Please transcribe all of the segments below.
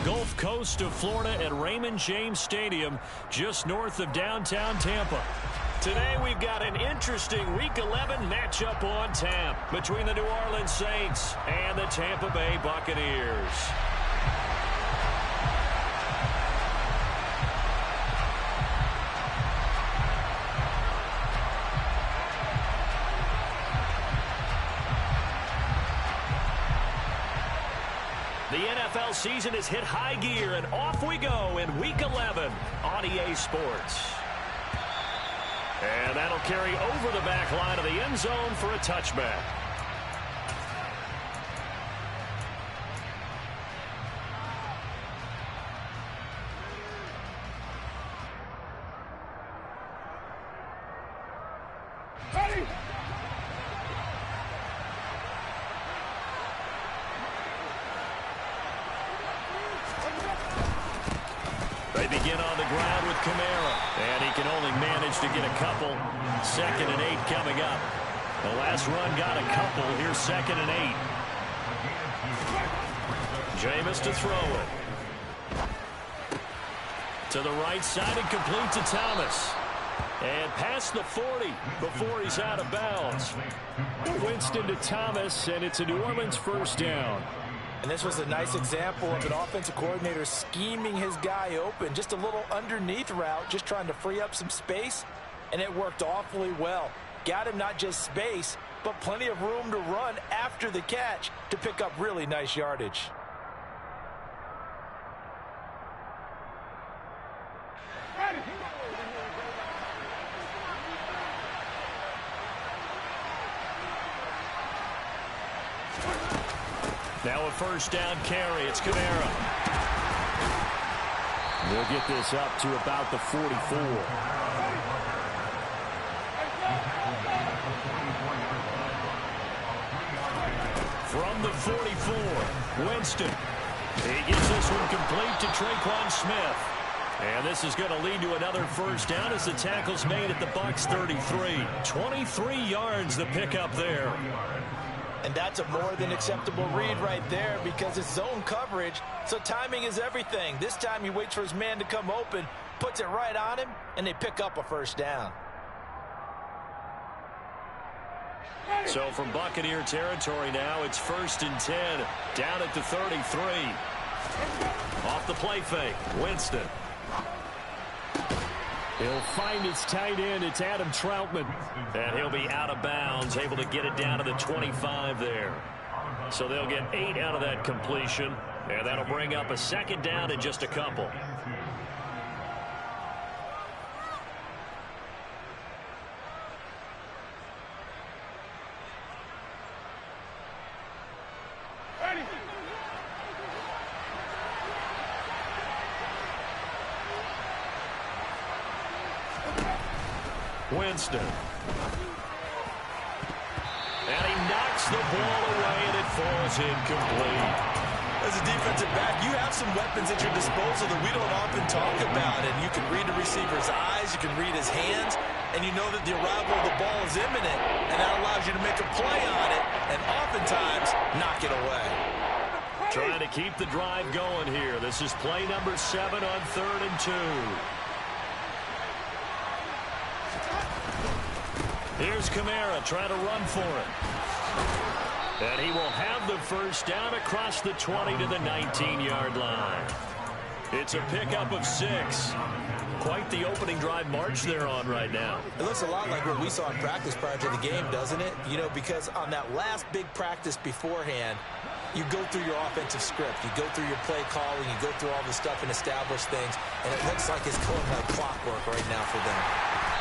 Gulf Coast of Florida at Raymond James Stadium, just north of downtown Tampa. Today we've got an interesting Week 11 matchup on tap between the New Orleans Saints and the Tampa Bay Buccaneers. The NFL season has hit high gear, and off we go in Week 11 on EA Sports. And that'll carry over the back line of the end zone for a touchback. Ready? They begin on the ground with Kamara, and he can only manage to get a couple. 2nd and 8 coming up. The last run got a couple. Here's 2nd and 8. Jameis to throw it. To the right side and complete to Thomas. And past the 40 before he's out of bounds. Winston to Thomas, and it's a New Orleans first down. And this was a nice example of an offensive coordinator scheming his guy open. Just a little underneath route, just trying to free up some space, and it worked awfully well. Got him not just space, but plenty of room to run after the catch to pick up really nice yardage. Now a first down carry. It's Kamara. We'll get this up to about the 44. From the 44, Winston. He gets this one complete to Tre'Quan Smith. And this is going to lead to another first down as the tackle's made at the Bucs 33. 23 yards the pickup there. And that's a more than acceptable read right there because it's zone coverage, so timing is everything. This time he waits for his man to come open, puts it right on him, and they pick up a first down. So from Buccaneer territory now, it's 1st and 10, down at the 33. Off the play fake, Winston. He'll find his tight end. It's Adam Troutman. And he'll be out of bounds, able to get it down to the 25 there. So they'll get 8 out of that completion. And that'll bring up a 2nd down in just a couple. Winston. And he knocks the ball away, and it falls incomplete. As a defensive back, you have some weapons at your disposal that we don't often talk about. And you can read the receiver's eyes, you can read his hands, and you know that the arrival of the ball is imminent, and that allows you to make a play on it, and oftentimes knock it away. Trying to keep the drive going here. This is play number 7 on 3rd and 2. Here's Kamara trying to run for it. And he will have the first down across the 20 to the 19-yard line. It's a pickup of 6. Quite the opening drive march they're on right now. It looks a lot like what we saw in practice prior to the game, doesn't it? You know, because on that last big practice beforehand, you go through your offensive script. You go through your play calling. You go through all the stuff and establish things. And it looks like it's going like clockwork right now for them.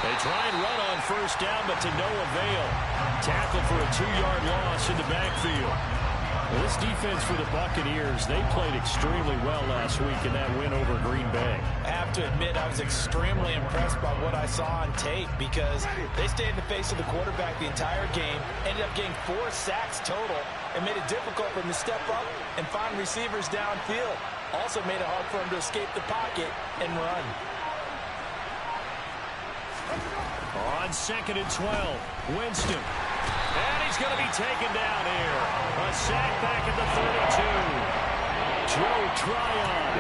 They try and run on first down, but to no avail. Tackle for a 2-yard loss in the backfield. Well, this defense for the Buccaneers, they played extremely well last week in that win over Green Bay. I have to admit, I was extremely impressed by what I saw on tape because they stayed in the face of the quarterback the entire game, ended up getting 4 sacks total, and made it difficult for him to step up and find receivers downfield. Also made it hard for him to escape the pocket and run. On 2nd and 12, Winston. And he's going to be taken down here. A sack back at the 32. Joe Tryon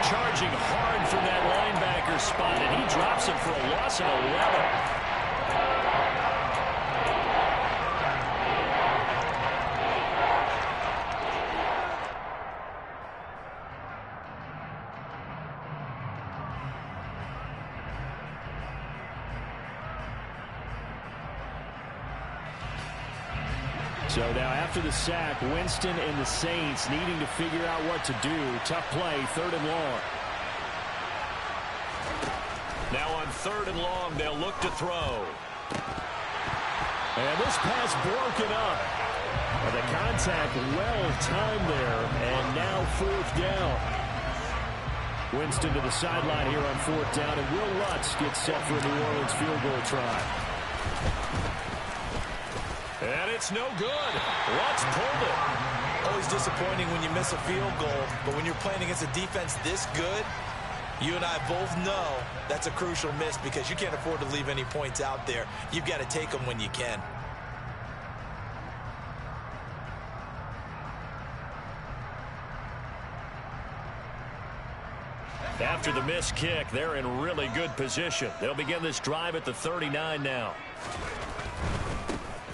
charging hard from that linebacker spot, and he drops it for a loss of 11. So now after the sack, Winston and the Saints needing to figure out what to do. Tough play, 3rd and long. Now on 3rd and long, they'll look to throw. And this pass broken up. And the contact well timed there. And now 4th down. Winston to the sideline here on 4th down. And Will Lutz gets set for a New Orleans field goal try. And it's no good. Lutz pulled it. Always disappointing when you miss a field goal, but when you're playing against a defense this good, you and I both know that's a crucial miss because you can't afford to leave any points out there. You've got to take them when you can. After the missed kick, they're in really good position. They'll begin this drive at the 39 now.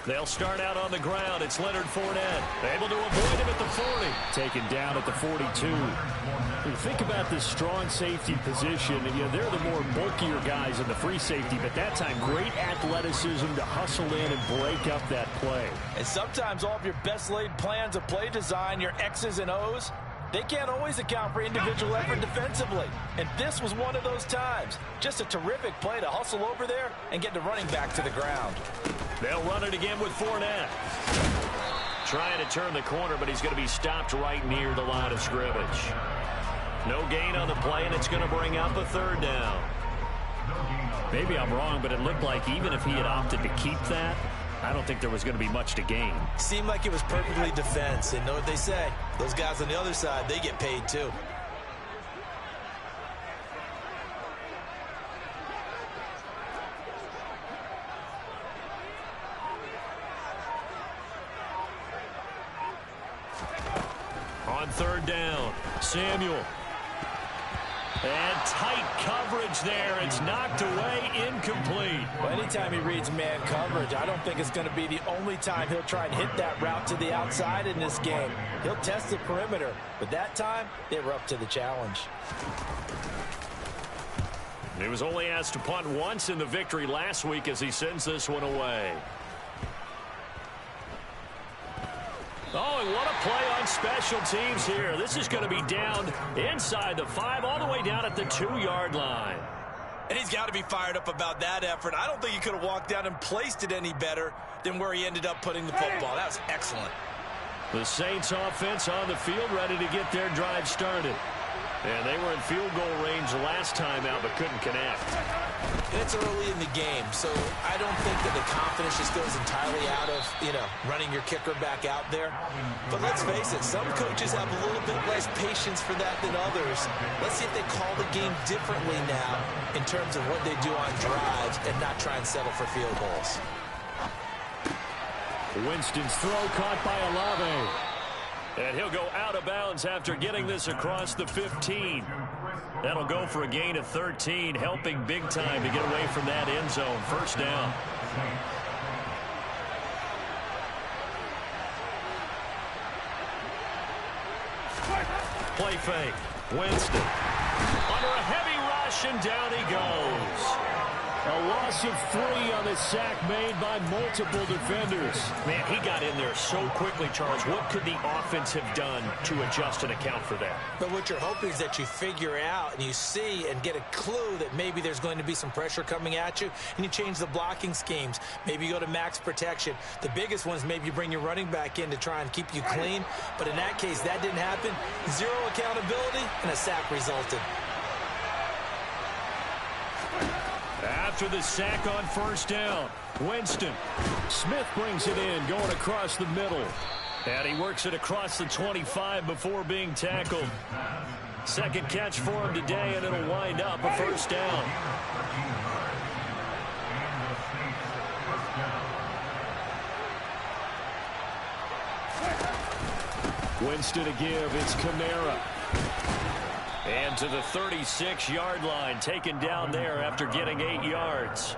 They'll start out on the ground. It's Leonard Fournette. Able to avoid him at the 40. Taken down at the 42. When you think about this strong safety position, they're the more bulkier guys in the free safety, but that time great athleticism to hustle in and break up that play. And sometimes all of your best laid plans of play design, your X's and O's, they can't always account for individual effort defensively. And this was one of those times. Just a terrific play to hustle over there and get the running back to the ground. They'll run it again with Fournette. Trying to turn the corner, but he's going to be stopped right near the line of scrimmage. No gain on the play, and it's going to bring up a 3rd down. Maybe I'm wrong, but it looked like even if he had opted to keep that, I don't think there was going to be much to gain. Seemed like it was perfectly defense, and know what they say. Those guys on the other side, they get paid too. On 3rd down, Samuel. And tight coverage there. It's knocked away, incomplete. Well, anytime he reads man coverage, I don't think it's going to be the only time he'll try and hit that route to the outside in this game. He'll test the perimeter, but that time, they were up to the challenge. He was only asked to punt once in the victory last week as he sends this one away. Oh, and what a play on special teams here. This is going to be down inside the 5, all the way down at the 2-yard line. And he's got to be fired up about that effort. I don't think he could have walked down and placed it any better than where he ended up putting the football. That was excellent. The Saints offense on the field, ready to get their drive started. And they were in field goal range last time out, but couldn't connect. And it's early in the game, so I don't think that the confidence just goes entirely out of, running your kicker back out there. But let's face it, some coaches have a little bit less patience for that than others. Let's see if they call the game differently now in terms of what they do on drives and not try and settle for field goals. Winston's throw caught by Olave. And he'll go out of bounds after getting this across the 15. That'll go for a gain of 13, helping big time to get away from that end zone. 1st down. Play fake. Winston. Under a heavy rush, and down he goes. A loss of 3 on the sack made by multiple defenders. Man, he got in there so quickly, Charles. What could the offense have done to adjust and account for that? But what you're hoping is that you figure out and you see and get a clue that maybe there's going to be some pressure coming at you, and you change the blocking schemes. Maybe you go to max protection. The biggest one is maybe you bring your running back in to try and keep you clean. But in that case, that didn't happen. 0 accountability, and a sack resulted. After the sack on 1st down, Winston. Smith brings it in, going across the middle. And he works it across the 25 before being tackled. Second catch for him today, and it'll wind up a 1st down. Winston to give. It's Kamara. And to the 36-yard line, taken down there after getting 8 yards.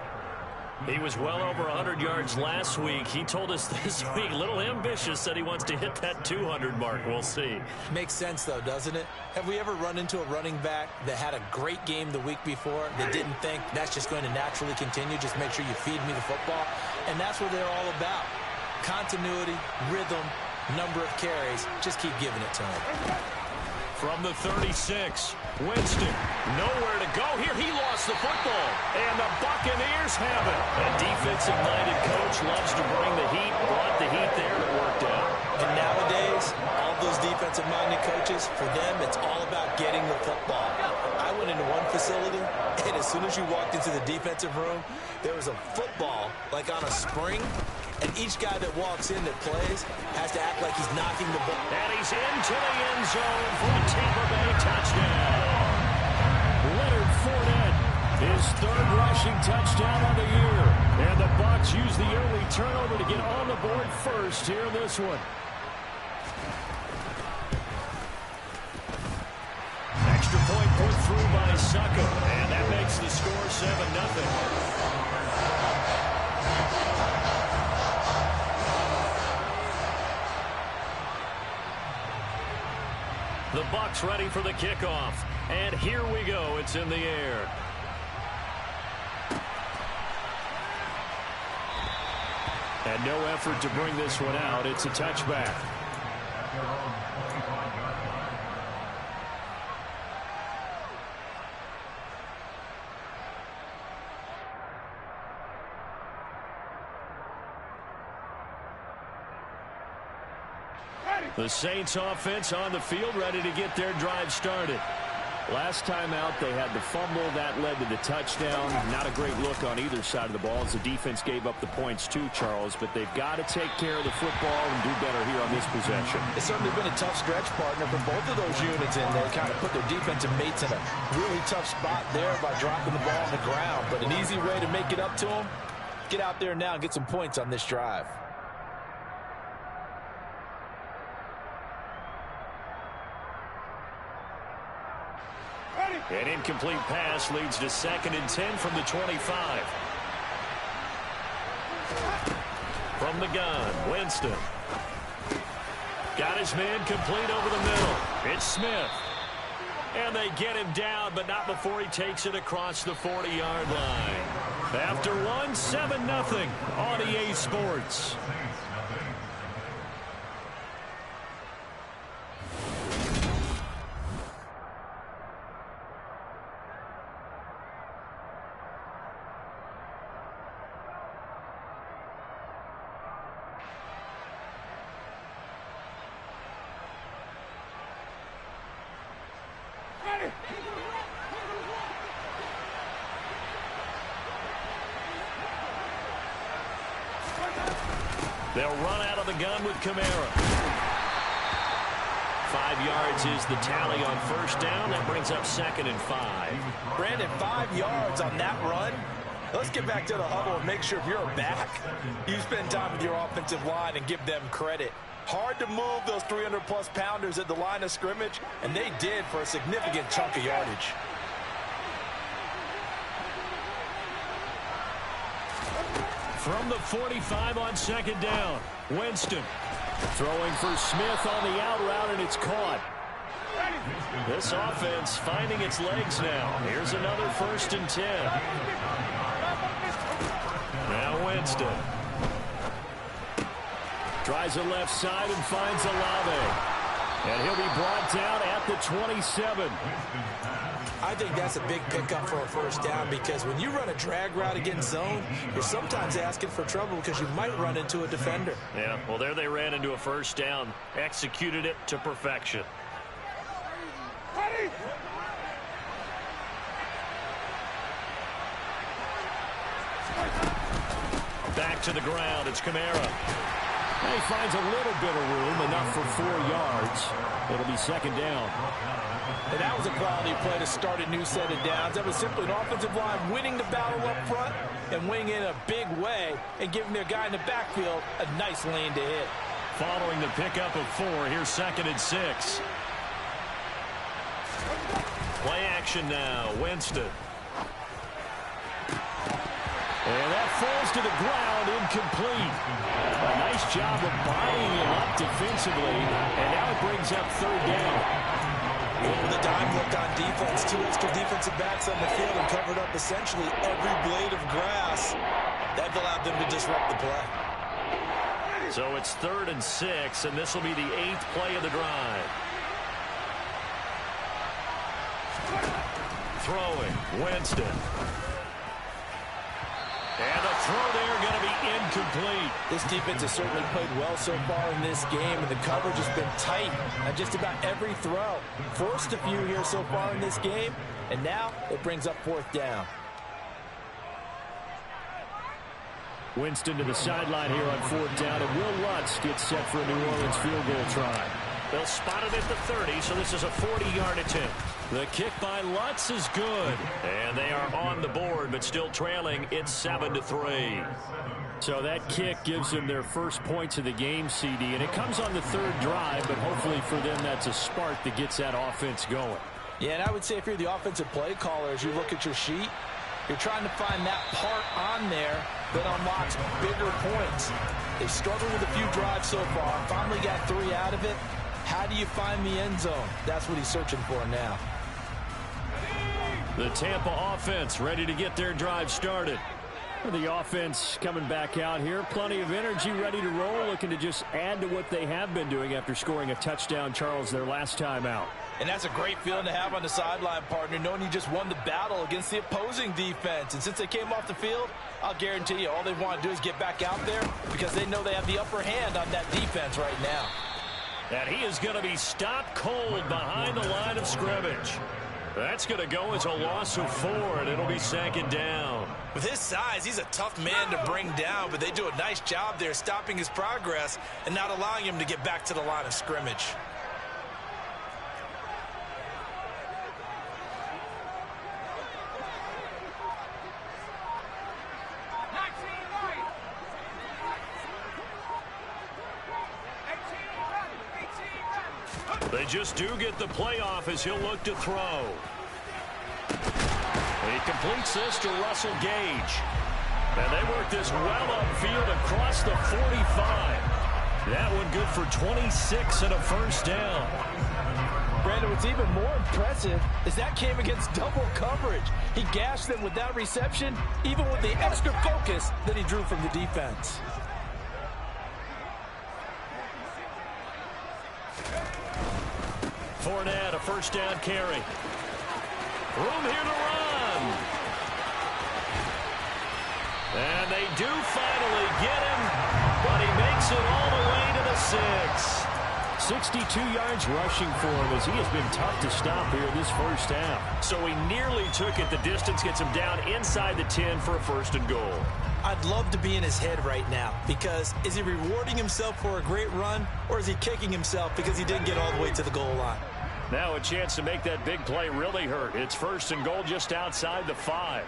He was well over 100 yards last week. He told us this week, a little ambitious, said he wants to hit that 200 mark. We'll see. Makes sense, though, doesn't it? Have we ever run into a running back that had a great game the week before that didn't think that's just going to naturally continue? Just make sure you feed me the football. And that's what they're all about. Continuity, rhythm, number of carries. Just keep giving it to him. From the 36, Winston, nowhere to go. Here, he lost the football, and the Buccaneers have it. A defensive-minded coach loves to bring the heat, brought the heat there, and it worked out. And nowadays, all those defensive-minded coaches, for them, it's all about getting the football. I went into one facility, and as soon as you walked into the defensive room, there was a football, like on a spring, and each guy that walks in that plays has to act like he's knocking the ball. And he's into the end zone for a Tampa Bay touchdown. Leonard Fournette, his third rushing touchdown on the year. And the Bucs use the early turnover to get on the board first here in this one. Extra point put through by Succo, and that makes the score 7-0. The Bucs ready for the kickoff. And here we go. It's in the air. And no effort to bring this one out. It's a touchback. The Saints offense on the field, ready to get their drive started. Last time out, they had the fumble. That led to the touchdown. Not a great look on either side of the ball as the defense gave up the points too, Charles. But they've got to take care of the football and do better here on this possession. It's certainly been a tough stretch, partner, for both of those units in there. Kind of put their defensive mates in a really tough spot there by dropping the ball on the ground. But an easy way to make it up to them, get out there now and get some points on this drive. An incomplete pass leads to 2nd and 10 from the 25. From the gun, Winston. Got his man complete over the middle. It's Smith. And they get him down, but not before he takes it across the 40-yard line. After one, 7-0 on EA Sports. They'll run out of the gun with Kamara. 5 yards is the tally on first down. That brings up 2nd and 5. Brandon, 5 yards on that run. Let's get back to the huddle and make sure if you're back, you spend time with your offensive line and give them credit. Hard to move those 300-plus pounders at the line of scrimmage, and they did for a significant chunk of yardage. From the 45 on 2nd down, Winston throwing for Smith on the out route, and it's caught. This offense finding its legs now. Here's another 1st and 10. Now Winston tries the left side and finds Olave. And he'll be brought down at the 27. I think that's a big pickup for a first down because when you run a drag route against zone, you're sometimes asking for trouble because you might run into a defender. Yeah, well, there they ran into a first down. Executed it to perfection. Back to the ground. It's Kamara. And he finds a little bit of room, enough for 4 yards. It'll be 2nd down. And that was a quality play to start a new set of downs. That was simply an offensive line winning the battle up front and winning in a big way and giving their guy in the backfield a nice lane to hit. Following the pickup of 4, here's 2nd and 6. Play action now. Winston. And that falls to the ground, incomplete. A nice job of buying him up defensively, and now it brings up third down. With a dime look on defense, 2 extra defensive backs on the field and covered up essentially every blade of grass. That allowed them to disrupt the play. So it's 3rd and 6, and this will be the 8th play of the drive. Throwing, Winston. And the throw there going to be incomplete. This defense has certainly played well so far in this game, and the coverage has been tight on just about every throw. Forced a few here so far in this game, and now it brings up 4th down. Winston to the sideline here on 4th down, and Will Lutz gets set for a New Orleans field goal try. They'll spot it at the 30, so this is a 40-yard attempt. The kick by Lutz is good. And they are on the board, but still trailing. It's 7-3. So that kick gives them their first points of the game, CD. And it comes on the 3rd drive, but hopefully for them that's a spark that gets that offense going. Yeah, and I would say if you're the offensive play caller, as you look at your sheet, you're trying to find that part on there that unlocks bigger points. They've struggled with a few drives so far. Finally got 3 out of it. How do you find the end zone? That's what he's searching for now. The Tampa offense ready to get their drive started. The offense coming back out here. Plenty of energy, ready to roll, looking to just add to what they have been doing after scoring a touchdown, Charles, their last time out. And that's a great feeling to have on the sideline, partner, knowing you just won the battle against the opposing defense. And since they came off the field, I'll guarantee you all they want to do is get back out there because they know they have the upper hand on that defense right now. And he is going to be stopped cold behind the line of scrimmage. That's going to go as a loss of 4, and it'll be 2nd down. With his size, he's a tough man to bring down, but they do a nice job there stopping his progress and not allowing him to get back to the line of scrimmage. They just do get the playoff as he'll look to throw. He completes this to Russell Gage. And they work this well upfield across the 45. That one good for 26 and a first down. Brandon, what's even more impressive is that came against double coverage. He gashed them with that reception, even with the extra focus that he drew from the defense. Fournette, a first down carry. Room here to run. And they do finally get him, but he makes it all the way to the 6. 62 yards rushing for him as he has been tough to stop here this first half. So he nearly took it the distance, gets him down inside the 10 for a 1st and goal. I'd love to be in his head right now because is he rewarding himself for a great run or is he kicking himself because he didn't get all the way to the goal line? Now a chance to make that big play really hurt. It's 1st and goal just outside the 5.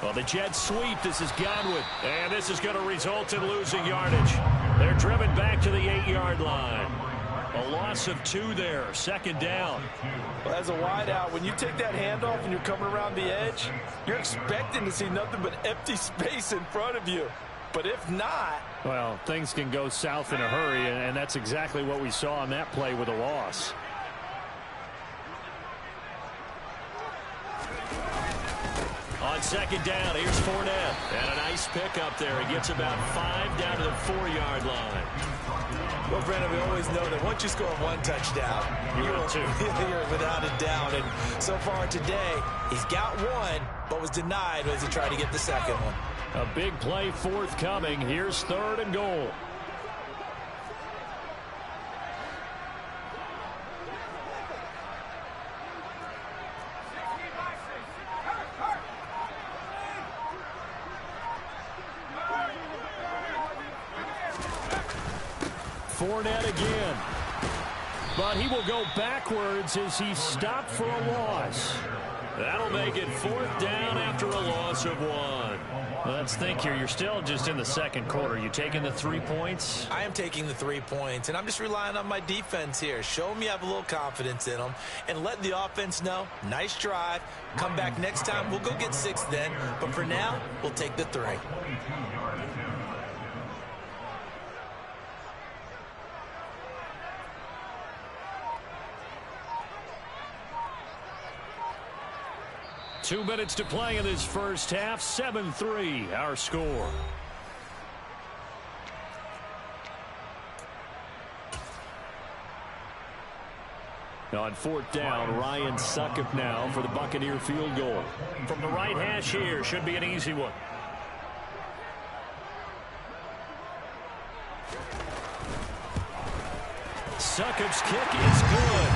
Well, the jet sweep. This is Godwin. And this is going to result in losing yardage. They're driven back to the 8-yard line. A loss of 2 there. 2nd down. Well, as a wideout, when you take that handoff and you're coming around the edge, you're expecting to see nothing but empty space in front of you. But if not... well, things can go south in a hurry, and that's exactly what we saw on that play with a loss. On 2nd down, here's Fournette. And a nice pickup there. He gets about 5 down to the 4-yard line. Well, Brandon, we always know that once you score 1 touchdown, you're without a doubt. And so far today, he's got 1, but was denied as he tried to get the 2nd one. A big play forthcoming. Here's 3rd and goal. Fournette again. But he will go backwards as he's stopped for a loss. That'll make it 4th down after a loss of 1. Let's think here. You're still just in the second quarter. You taking the 3 points? I am taking the 3 points, and I'm just relying on my defense here. Show them you have a little confidence in them, and let the offense know, nice drive. Come back next time. We'll go get 6 then, but for now, we'll take the 3. Two minutes to play in this first half. 7-3, our score. On 4th down, Ryan Succop now for the Buccaneer field goal. From the right hash here, should be an easy one. Succop's kick is good.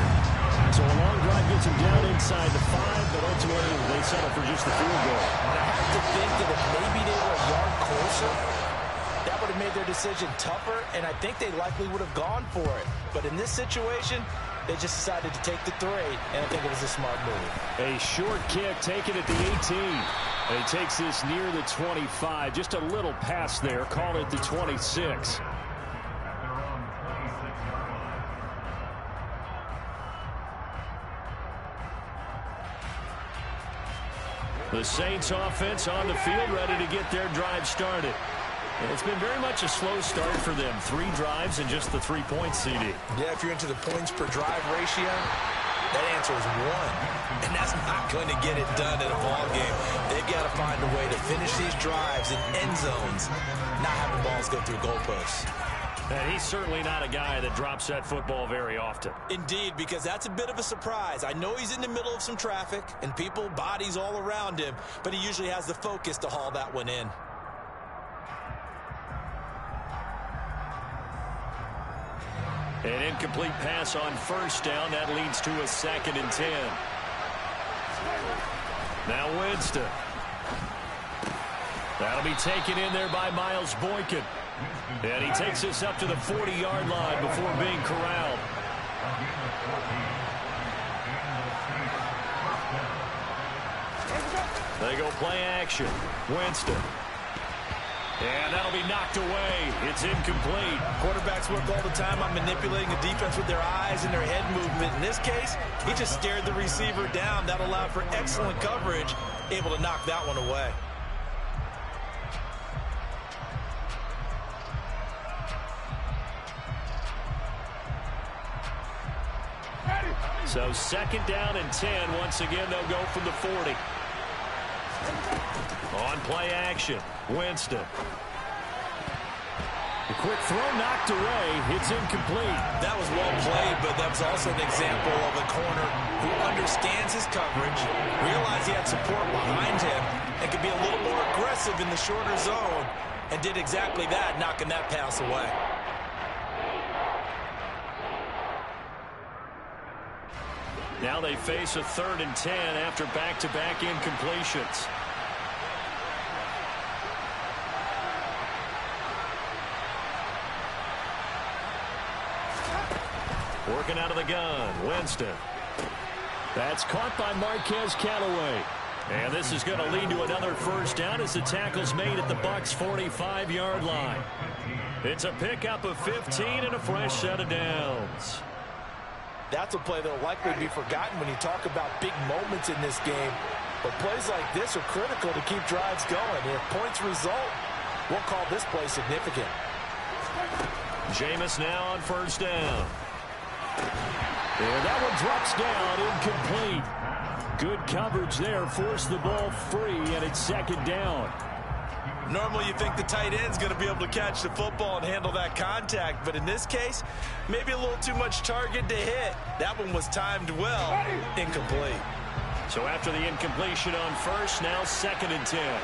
So a long drive gets him down inside the 5, but ultimately they settle for just the field goal. I have to think that if maybe they were a yard closer, that would have made their decision tougher, and I think they likely would have gone for it. But in this situation, they just decided to take the 3, and I think it was a smart move. A short kick taken at the 18. And he takes this near the 25. Just a little pass there. Call it the 26. The Saints offense on the field, ready to get their drive started. It's been very much a slow start for them. 3 drives and just the 3 points, CD. Yeah, if you're into the points per drive ratio, that answer is 1. And that's not going to get it done in a ball game. They've got to find a way to finish these drives in end zones, not having balls go through goalposts. And he's certainly not a guy that drops that football very often. Indeed, because that's a bit of a surprise. I know he's in the middle of some traffic and people, bodies all around him, but he usually has the focus to haul that one in. An incomplete pass on 1st down. That leads to a 2nd and 10. Now Winston. That'll be taken in there by Miles Boykin. And he takes us up to the 40-yard line before being corralled. They go play action. Winston. And that'll be knocked away. It's incomplete. Quarterbacks work all the time on manipulating the defense with their eyes and their head movement. In this case, he just stared the receiver down. That allowed for excellent coverage, able to knock that one away. So 2nd down and 10. Once again, they'll go from the 40. On play action, Winston. The quick throw knocked away. It's incomplete. That was well played, but that was also an example of a corner who understands his coverage, realized he had support behind him, and could be a little more aggressive in the shorter zone, and did exactly that, knocking that pass away. Now they face a 3rd and 10 after back-to-back incompletions. Working out of the gun, Winston. That's caught by Marquez Callaway. And this is going to lead to another 1st down as the tackle's made at the Bucs' 45-yard line. It's a pickup of 15 and a fresh set of downs. That's a play that will likely be forgotten when you talk about big moments in this game. But plays like this are critical to keep drives going. And if points result, we'll call this play significant. Jameis now on 1st down. And that one drops down, incomplete. Good coverage there, forced the ball free, and it's 2nd down. Normally you think the tight end's going to be able to catch the football and handle that contact, but in this case, maybe a little too much target to hit. That one was timed well, incomplete. So after the incompletion on 1st, now 2nd and 10.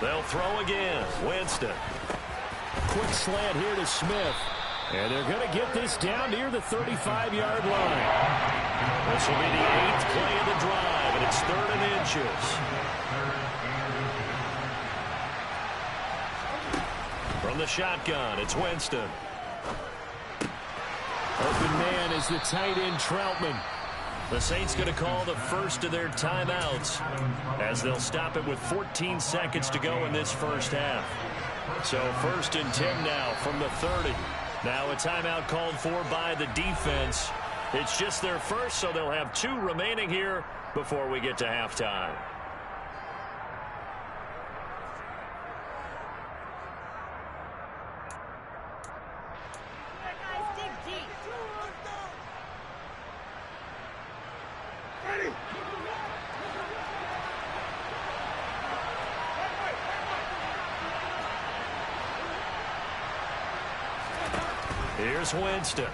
They'll throw again. Winston. Quick slant here to Smith. And they're going to get this down near the 35-yard line. This will be the 8th play of the drive, and it's 3rd and inches. From the shotgun, it's Winston. Open man is the tight end, Troutman. The Saints going to call the first of their timeouts as they'll stop it with 14 seconds to go in this first half. So 1st and 10 now from the 30. Now a timeout called for by the defense. It's just their first, so they'll have 2 remaining here before we get to halftime. Here's Winston.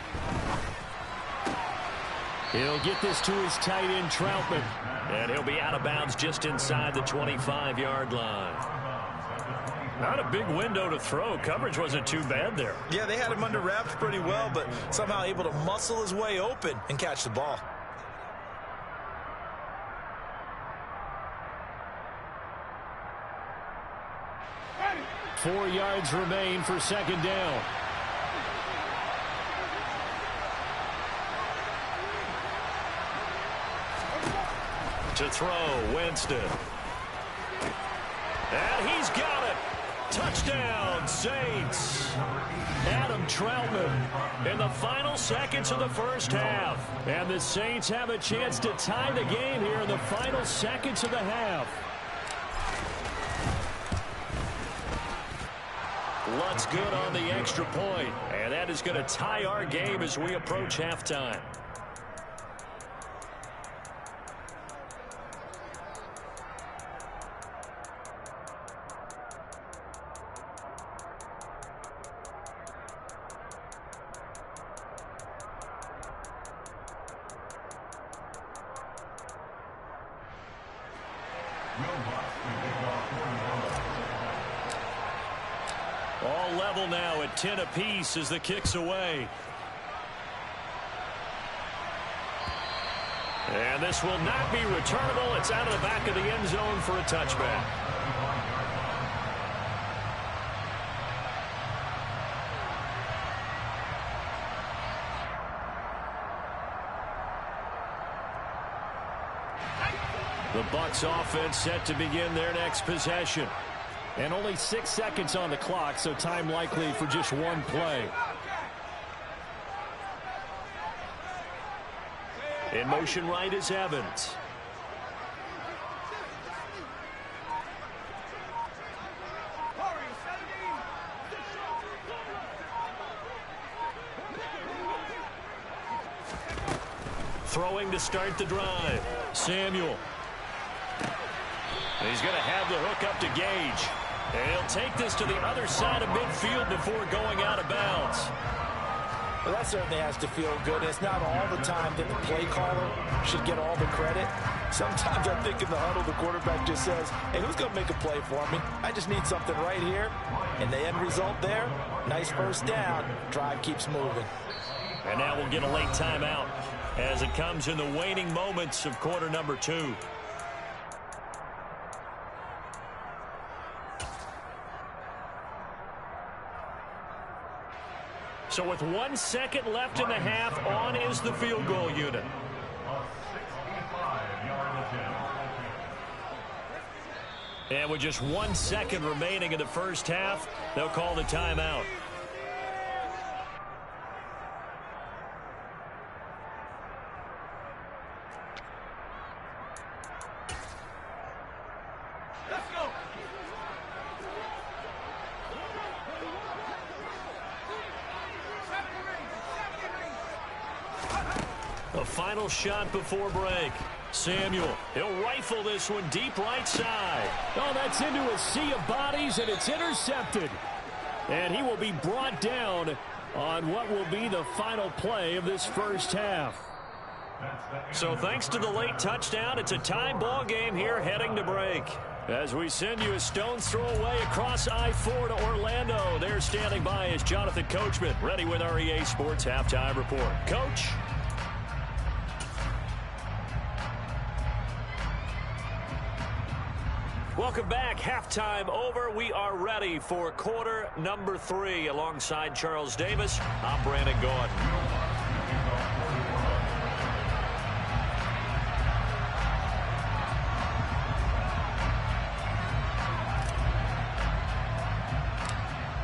He'll get this to his tight end, Troutman. And he'll be out of bounds just inside the 25-yard line. Not a big window to throw. Coverage wasn't too bad there. Yeah, they had him under wraps pretty well, but somehow able to muscle his way open and catch the ball. Four yards remain for second down. To throw, Winston. And he's got it. Touchdown, Saints. Adam Troutman in the final seconds of the first half. And the Saints have a chance to tie the game here in the final seconds of the half. Lutz good on the extra point. And that is going to tie our game as we approach halftime. All level now at 10 apiece as the kick's away. And this will not be returnable. It's out of the back of the end zone for a touchback. The Bucs offense set to begin their next possession. And only 6 seconds on the clock, so time likely for just one play. In motion right is Evans. Throwing to start the drive. Samuel. He's going to have the hook up to Gage. And he'll take this to the other side of midfield before going out of bounds. Well, that certainly has to feel good. It's not all the time that the play caller should get all the credit. Sometimes I think in the huddle, the quarterback just says, hey, who's going to make a play for me? I just need something right here. And the end result there, nice first down. Drive keeps moving. And now we'll get a late timeout as it comes in the waning moments of quarter number 2. So with 1 second left in the half, on is the field goal unit. And with just 1 second remaining in the first half, they'll call the timeout. A final shot before break. Samuel, he'll rifle this one deep right side. Oh, that's into a sea of bodies, and it's intercepted. And he will be brought down on what will be the final play of this first half. So thanks to the late touchdown, it's a tie ball game here heading to break. As we send you a stone's throw away across I-4 to Orlando. There standing by is Jonathan Coachman, ready with our EA Sports Halftime Report. Coach? Welcome back. Halftime over. We are ready for quarter number 3. Alongside Charles Davis, I'm Brandon Gaudin.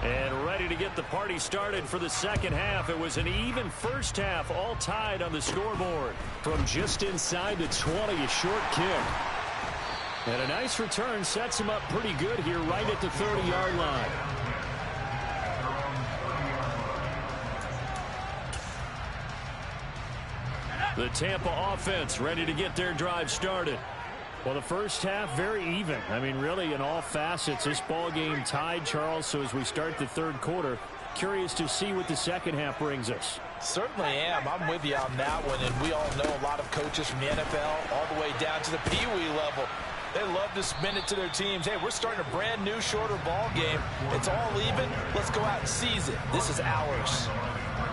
And ready to get the party started for the second half. It was an even first half, all tied on the scoreboard. From just inside the 20, a short kick. And a nice return sets him up pretty good here right at the 30-yard line. The Tampa offense ready to get their drive started. Well, the first half, very even. I mean, really, in all facets, this ball game tied, Charles. So as we start the third quarter, curious to see what the second half brings us. Certainly am. I'm with you on that one. And we all know a lot of coaches from the NFL all the way down to the Pee Wee level. They love to spin it to their teams. Hey, we're starting a brand new, shorter ball game. It's all even. Let's go out and seize it. This is ours.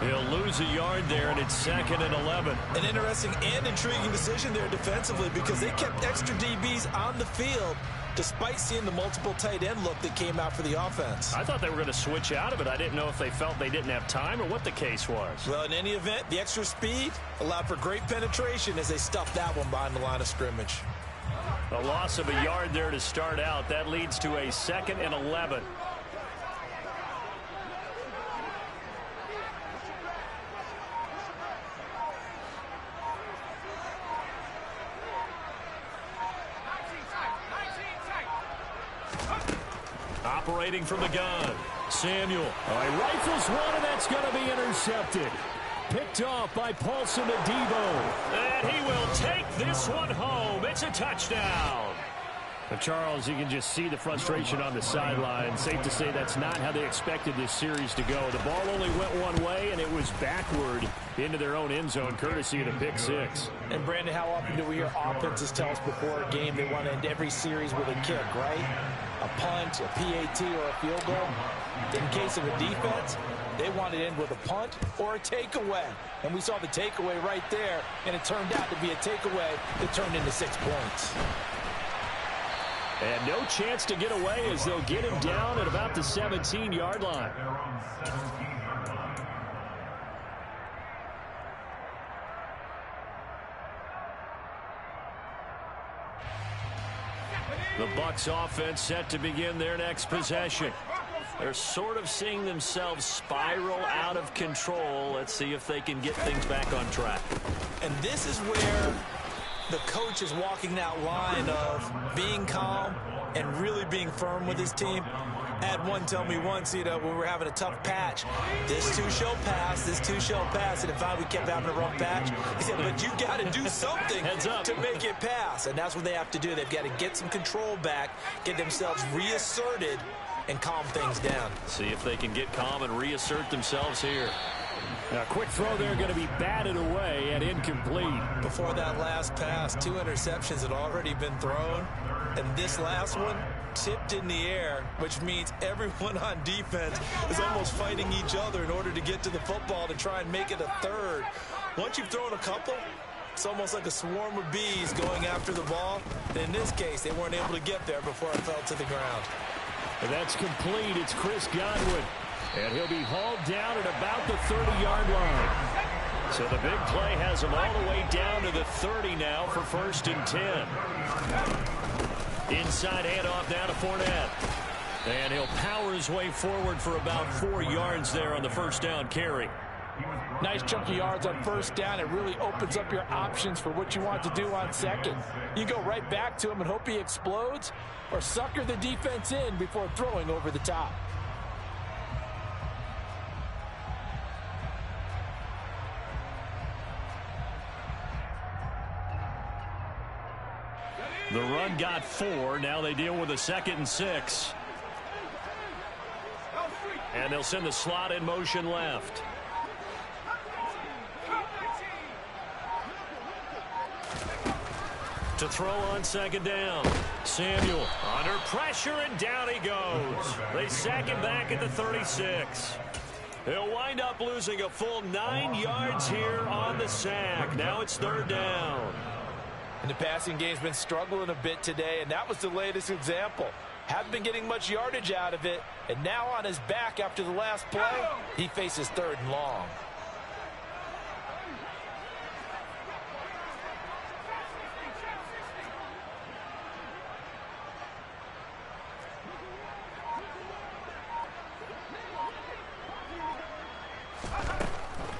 He'll lose a yard there, and it's 2nd and 11. An interesting and intriguing decision there defensively because they kept extra DBs on the field despite seeing the multiple tight end look that came out for the offense. I thought they were going to switch out of it. I didn't know if they felt they didn't have time or what the case was. Well, in any event, the extra speed allowed for great penetration as they stuffed that one behind the line of scrimmage. A loss of a yard there to start out. That leads to a 2nd and 11. Operating from the gun, Samuel. He rifles one, and that's going to be intercepted. Picked off by Paulson Adebo. And he will take this one home. It's a touchdown. But Charles, you can just see the frustration on the sideline. Safe to say that's not how they expected this series to go. The ball only went one way, and it was backward into their own end zone, courtesy of the pick six. And, Brandon, how often do we hear offenses tell us before a game they want to end every series with a kick, right? A punt, a PAT, or a field goal. In case of a defense, they want to end with a punt or a takeaway. And we saw the takeaway right there, and it turned out to be a takeaway that turned into 6 points. And no chance to get away as they'll get him down at about the 17-yard line. The Bucs offense set to begin their next possession. They're sort of seeing themselves spiral out of control. Let's see if they can get things back on track. And this is where the coach is walking that line of being calm and really being firm with his team. I had one tell me once, when we were having a tough patch, this too shall pass, this too shall pass. And if we kept having a rough patch, he said, but you got to do something to make it pass. And that's what they have to do. They've got to get some control back, get themselves reasserted, and calm things down. See if they can get calm and reassert themselves here. Now, quick throw there, going to be batted away and incomplete. Before that last pass, 2 interceptions had already been thrown. And this last one tipped in the air, which means everyone on defense is almost fighting each other in order to get to the football to try and make it a third. Once you've thrown a couple, it's almost like a swarm of bees going after the ball. In this case, they weren't able to get there before it fell to the ground. And that's complete. It's Chris Godwin. And he'll be hauled down at about the 30-yard line. So the big play has him all the way down to the 30 now for 1st and 10. Inside handoff now to Fournette. And he'll power his way forward for about 4 yards there on the first down carry. Nice chunky yards on first down. It really opens up your options for what you want to do on second. You go right back to him and hope he explodes, or sucker the defense in before throwing over the top. The run got 4. Now they deal with a 2nd and 6. And they'll send the slot in motion left. To throw on 2nd down. Samuel under pressure, and down he goes. They sack him back at the 36. He'll wind up losing a full 9 yards here on the sack. Now it's 3rd down. And the passing game's been struggling a bit today, and that was the latest example. Haven't been getting much yardage out of it, and now on his back after the last play, he faces 3rd and long.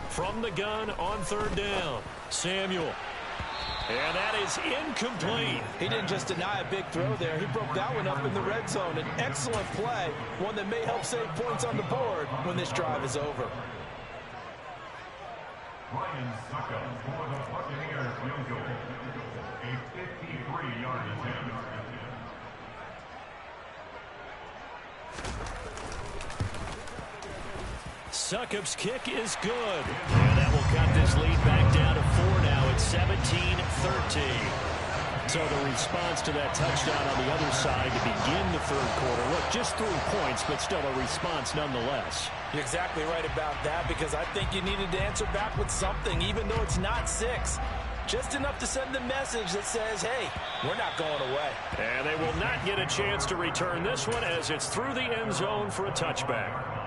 From the gun on 3rd down, Samuel. And that is incomplete. He didn't just deny a big throw there. He broke that one up in the red zone. An excellent play, one that may help save points on the board when this drive is over. Ryan Succop for the Buccaneers field goal. A 53-yard attempt. Succop's kick is good. And that will cut this lead back down to 4 now. It's 17-13. So the response to that touchdown on the other side to begin the 3rd quarter. Look, just 3 points, but still a response nonetheless. You're exactly right about that, because I think you needed to answer back with something, even though it's not 6. Just enough to send the message that says, hey, we're not going away. And they will not get a chance to return this one as it's through the end zone for a touchback.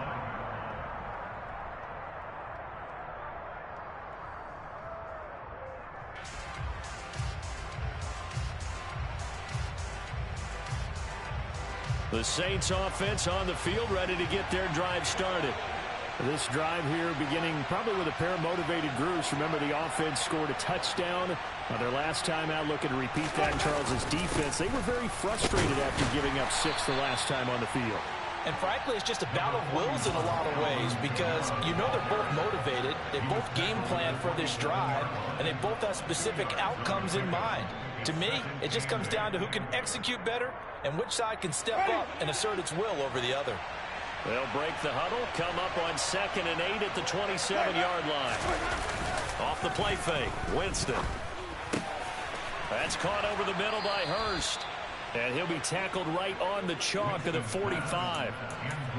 The Saints offense on the field, ready to get their drive started. This drive here beginning probably with a pair of motivated groups. Remember, the offense scored a touchdown on their last time out, looking to repeat that in Charles's defense. They were very frustrated after giving up 6 the last time on the field. And frankly, it's just a battle of wills in a lot of ways, because you know they're both motivated, they both game plan for this drive, and they both have specific outcomes in mind. To me, it just comes down to who can execute better and which side can step up and assert its will over the other. They'll break the huddle, come up on 2nd and 8 at the 27-yard line. Off the play fake, Winston. That's caught over the middle by Hurst. And he'll be tackled right on the chalk of the 45.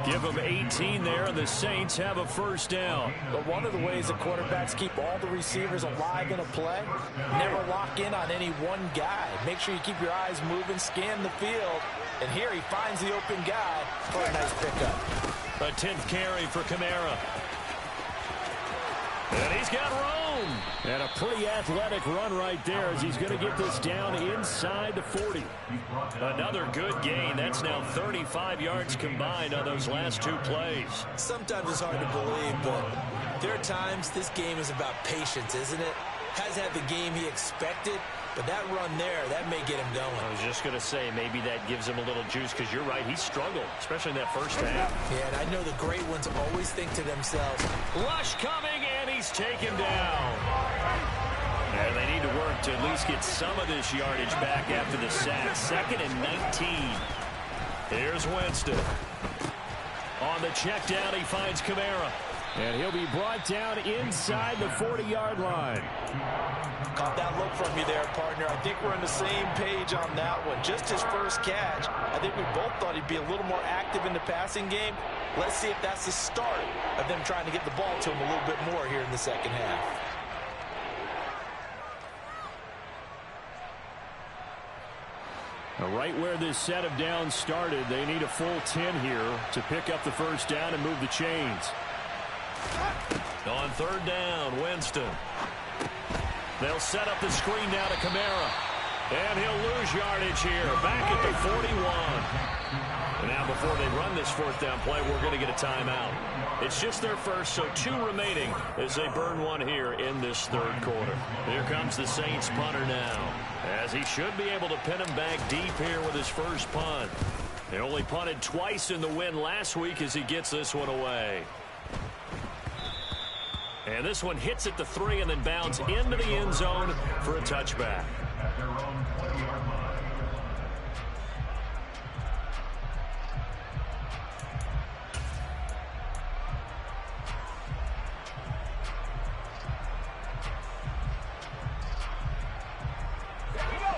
Give him 18 there, and the Saints have a 1st down. But one of the ways the quarterbacks keep all the receivers alive in a play, never lock in on any one guy. Make sure you keep your eyes moving, scan the field. And here he finds the open guy for a nice pickup. A 10th carry for Kamara. And he's got room. And a pretty athletic run right there as he's going to get this down inside the 40. Another good gain. That's now 35 yards combined on those last 2 plays. Sometimes it's hard to believe, but there are times this game is about patience, isn't it? Has had the game he expected, but that run there, that may get him going. I was just going to say, maybe that gives him a little juice, because you're right, he struggled, especially in that 1st half. Yeah, and I know the great ones always think to themselves, Rush coming, and he's taken down. And they need to work to at least get some of this yardage back after the sack. 2nd and 19. Here's Winston. On the check down, he finds Kamara. And he'll be brought down inside the 40-yard line. Caught that look from you there, partner. I think we're on the same page on that one. Just his 1st catch. I think we both thought he'd be a little more active in the passing game. Let's see if that's the start of them trying to get the ball to him a little bit more here in the 2nd half. Right where this set of downs started, they need a full 10 here to pick up the 1st down and move the chains. On 3rd down, Winston. They'll set up the screen now to Kamara. And he'll lose yardage here. Back at the 41. And now before they run this 4th down play, we're going to get a timeout. It's just their 1st, so 2 remaining as they burn one here in this 3rd quarter. Here comes the Saints punter now, as he should be able to pin him back deep here with his 1st punt. He only punted twice in the win last week as he gets this one away. And this one hits at the 3 and then bounds into the end zone for a touchback. At their own 20-yard line.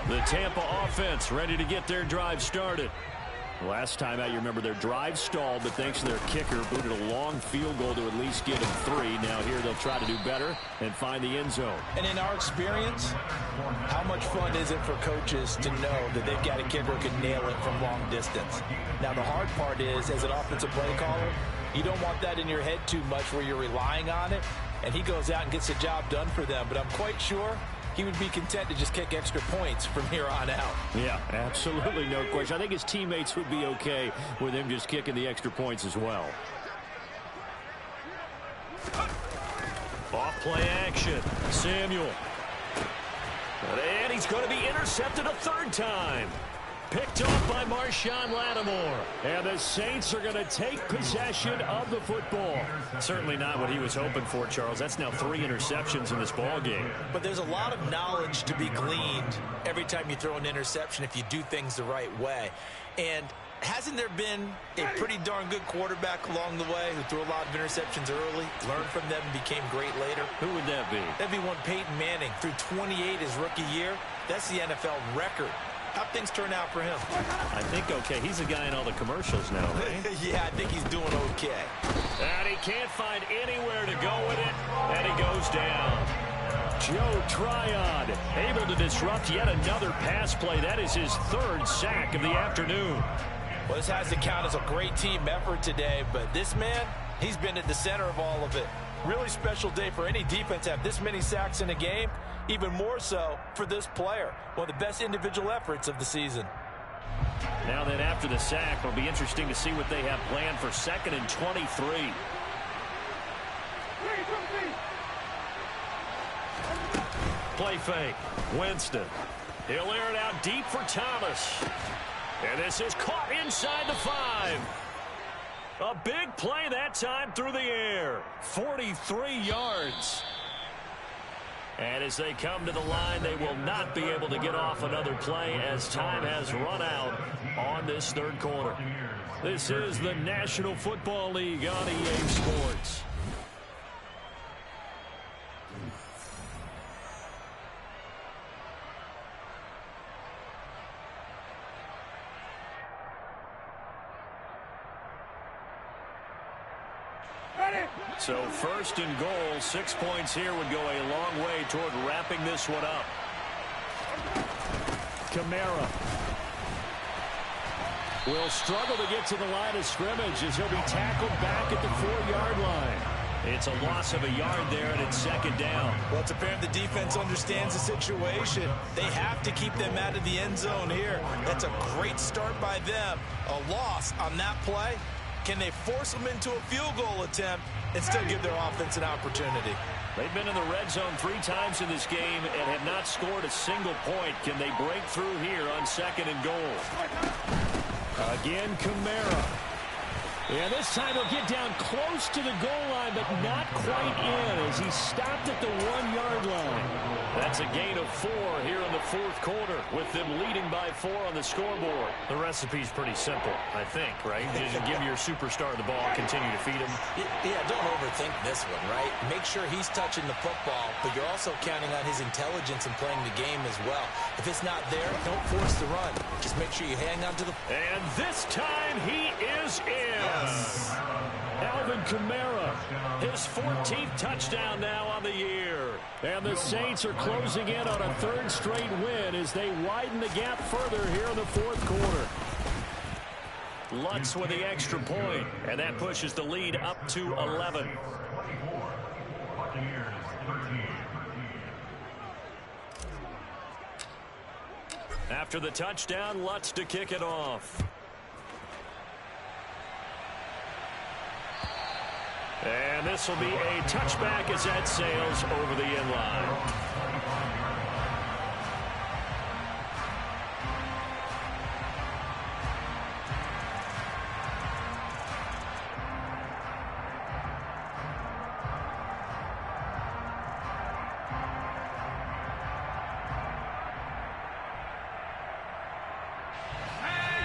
The Tampa offense ready to get their drive started. Last time out, you remember their drive stalled, but thanks to their kicker, booted a long field goal to at least get them 3. Now here they'll try to do better and find the end zone. And in our experience, how much fun is it for coaches to know that they've got a kicker who can nail it from long distance? Now the hard part is, as an offensive play caller, you don't want that in your head too much where you're relying on it, and he goes out and gets the job done for them. But I'm quite sure he would be content to just kick extra points from here on out. Yeah, absolutely no question. I think his teammates would be okay with him just kicking the extra points as well. Off play action. Samuel. And he's going to be intercepted a 3rd time. Picked off by Marshawn Lattimore. And the Saints are going to take possession of the football. Certainly not what he was hoping for, Charles. That's now 3 interceptions in this ball game. But there's a lot of knowledge to be gleaned every time you throw an interception if you do things the right way. And hasn't there been a pretty darn good quarterback along the way who threw a lot of interceptions early, learned from them, and became great later? Who would that be? That'd be one Peyton Manning. Threw 28 his rookie year. That's the NFL record. How'd things turn out for him? I think okay. He's a guy in all the commercials now, right? Yeah, I think he's doing okay. And he can't find anywhere to go with it. And he goes down. Joe Tryon able to disrupt yet another pass play. That is his 3rd sack of the afternoon. Well, this has to count as a great team effort today, but this man, he's been at the center of all of it. Really special day for any defense to have this many sacks in a game. Even more so for this player. One of the best individual efforts of the season. Now then, after the sack, it'll be interesting to see what they have planned for 2nd and 23. Play fake. Winston. He'll air it out deep for Thomas. And this is caught inside the 5. A big play that time through the air. 43 yards. And as they come to the line, they will not be able to get off another play as time has run out on this 3rd quarter. This is the National Football League on EA Sports. So 1st and goal, 6 points here would go a long way toward wrapping this one up. Kamara will struggle to get to the line of scrimmage as he'll be tackled back at the 4-yard line. It's a loss of a yard there, and it's 2nd down. Well, it's apparent the defense understands the situation. They have to keep them out of the end zone here. That's a great start by them. A loss on that play. Can they force them into a field goal attempt and still give their offense an opportunity? They've been in the red zone 3 times in this game and have not scored a single point. Can they break through here on 2nd and goal? Again, Kamara. And this time he'll get down close to the goal line, but not quite in as he stopped at the 1-yard line. That's a gain of 4 here in the 4th quarter with them leading by 4 on the scoreboard. The recipe's pretty simple, I think, right? Just give your superstar the ball, continue to feed him. Yeah, don't overthink this one, right? Make sure he's touching the football, but you're also counting on his intelligence in playing the game as well. If it's not there, don't force the run. Just make sure you hang on to the... And this time he is in. Alvin Kamara, his 14th touchdown now on the year. And the Saints are closing in on a 3rd straight win as they widen the gap further here in the 4th quarter. Lutz with the extra point, and that pushes the lead up to 11. After the touchdown, Lutz to kick it off. And this will be a touchback as that sails over the end line.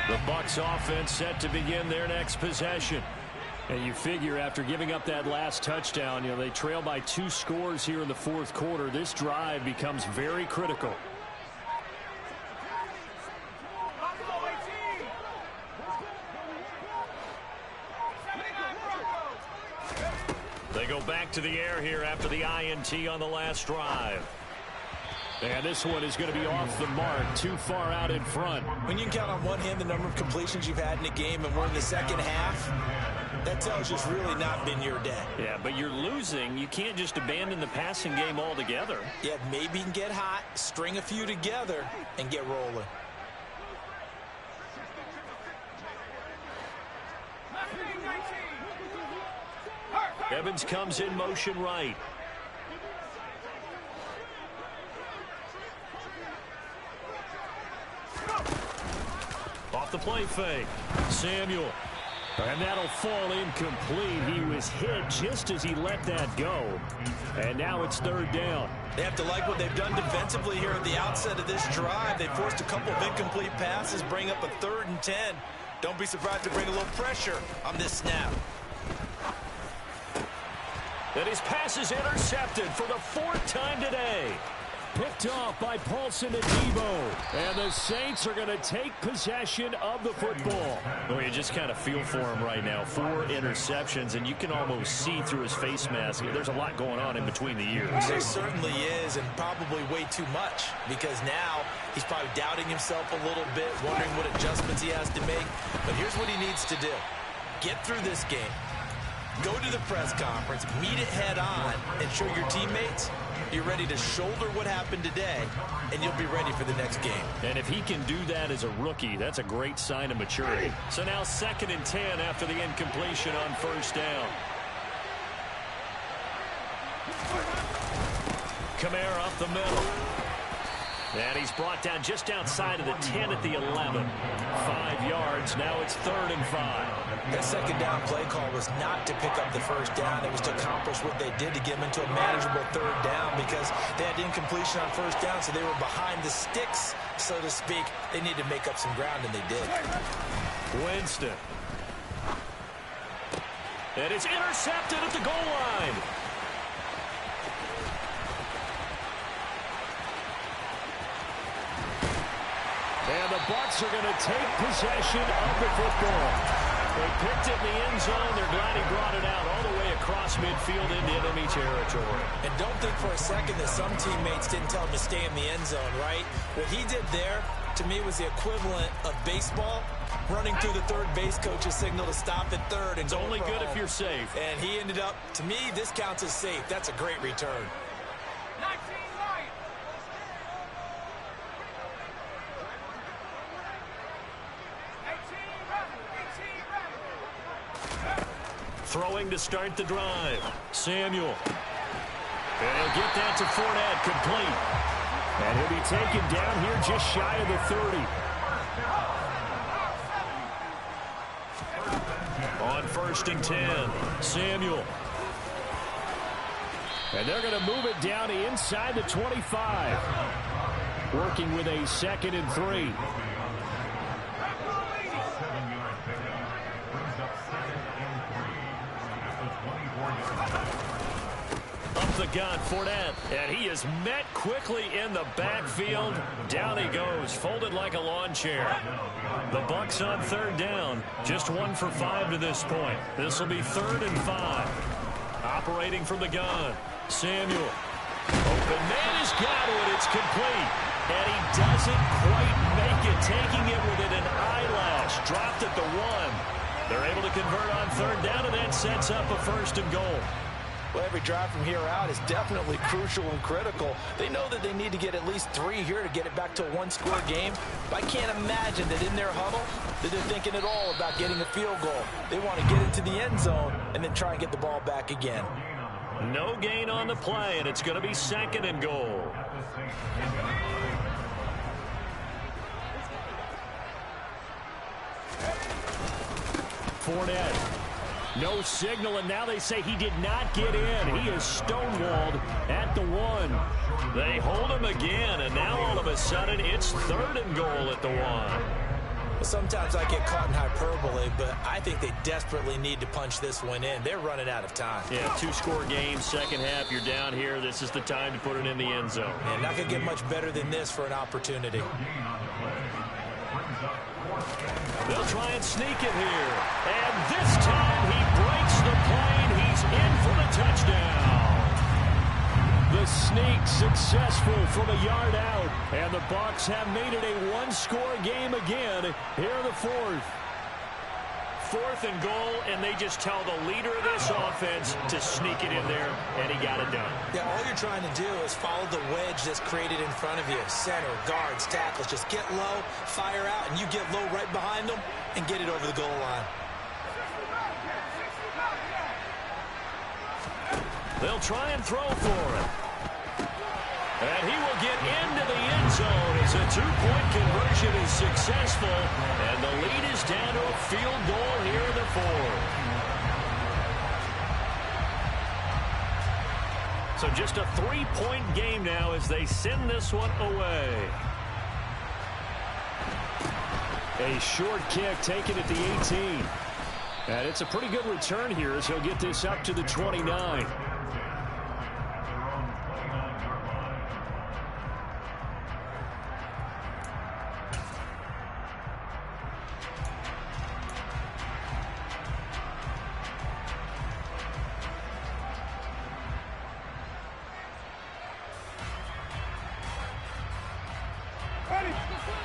The Bucs offense set to begin their next possession. And you figure after giving up that last touchdown, they trail by 2 scores here in the 4th quarter. This drive becomes very critical. to the air here after the INT on the last drive. And this one is going to be off the mark, too far out in front. When you can count on one hand the number of completions you've had in a game and we're in the second half, that tells you it's really not been your day. Yeah, but you're losing. You can't just abandon the passing game altogether. Yeah, maybe you can get hot, string a few together, and get rolling. Evans comes in motion right. Off the play fake. Samuel. And that'll fall incomplete. He was hit just as he let that go. And now it's third down. They have to like what they've done defensively here at the outset of this drive. They forced a couple of incomplete passes, bring up a 3rd and 10. Don't be surprised to bring a little pressure on this snap. And his pass is intercepted for the 4th time today. Picked off by Paulson Adebo. And the Saints are going to take possession of the football. Well, you just kind of feel for him right now. 4 interceptions, and you can almost see through his face mask. There's a lot going on in between the ears. There certainly is, and probably way too much, because now he's probably doubting himself a little bit, wondering what adjustments he has to make. But here's what he needs to do. Get through this game. Go to the press conference, meet it head on, and show your teammates you're ready to shoulder what happened today, and you'll be ready for the next game. And if he can do that as a rookie, that's a great sign of maturity. So now 2nd and 10 after the incompletion on 1st down. Kamara up the middle. And he's brought down just outside of the 10 at the 11. 5 yards. Now it's 3rd and 5. That 2nd down play call was not to pick up the 1st down. It was to accomplish what they did to get them into a manageable 3rd down because they had incompletion on 1st down, so they were behind the sticks, so to speak. They needed to make up some ground, and they did. Winston. And it's intercepted at the goal line. And the Bucs are going to take possession of the football. They picked it in the end zone. They're glad he brought it out all the way across midfield into enemy territory. And don't think for a second that some teammates didn't tell him to stay in the end zone, right? What he did there, to me, was the equivalent of baseball running through the third base coach's signal to stop at third. And it's only good if you're safe. And he ended up, to me, this counts as safe. That's a great return. Throwing to start the drive. Samuel. And he'll get that to Fournette, complete. And he'll be taken down here just shy of the 30. On 1st and 10, Samuel. And they're going to move it down to inside the 25. Working with a 2nd and 3. Up the gun, Fournette, and he is met quickly in the backfield. Down he goes, folded like a lawn chair. The Bucs on 3rd down, just 1 for 5 to this point. This will be 3rd and 5. Operating from the gun, Samuel. Open man has got it, it's complete. And he doesn't quite make it, taking it within an eyelash. Dropped at the 1. They're able to convert on 3rd down, and that sets up a 1st and goal. Well, every drive from here out is definitely crucial and critical. They know that they need to get at least 3 here to get it back to a 1-score game. But I can't imagine that in their huddle that they're thinking at all about getting a field goal. They want to get into the end zone and then try and get the ball back again. No gain on the play, and it's going to be 2nd and goal. Fournette. No signal, and now they say he did not get in. He is stonewalled at the 1. They hold him again, and now all of a sudden it's 3rd and goal at the 1. Sometimes I get caught in hyperbole, but I think they desperately need to punch this one in. They're running out of time. Yeah, 2-score game, second half, you're down here. This is the time to put it in the end zone. And not going to get much better than this for an opportunity. They'll try and sneak it here. And this time he breaks the plane. He's in for the touchdown. The sneak successful from a yard out. And the Bucs have made it a one-score game again here in the fourth. 4th and goal, and they just tell the leader of this offense to sneak it in there, and he got it done. Yeah, all you're trying to do is follow the wedge that's created in front of you. Center, guards, tackles. Just get low, fire out, and you get low right behind them and get it over the goal line. They'll try and throw for it. And he will get into the end zone as a two-point conversion is successful. And the lead is down to a field goal here in the fourth. So just a 3-point game now as they send this one away. A short kick taken at the 18. And it's a pretty good return here as he'll get this up to the 29.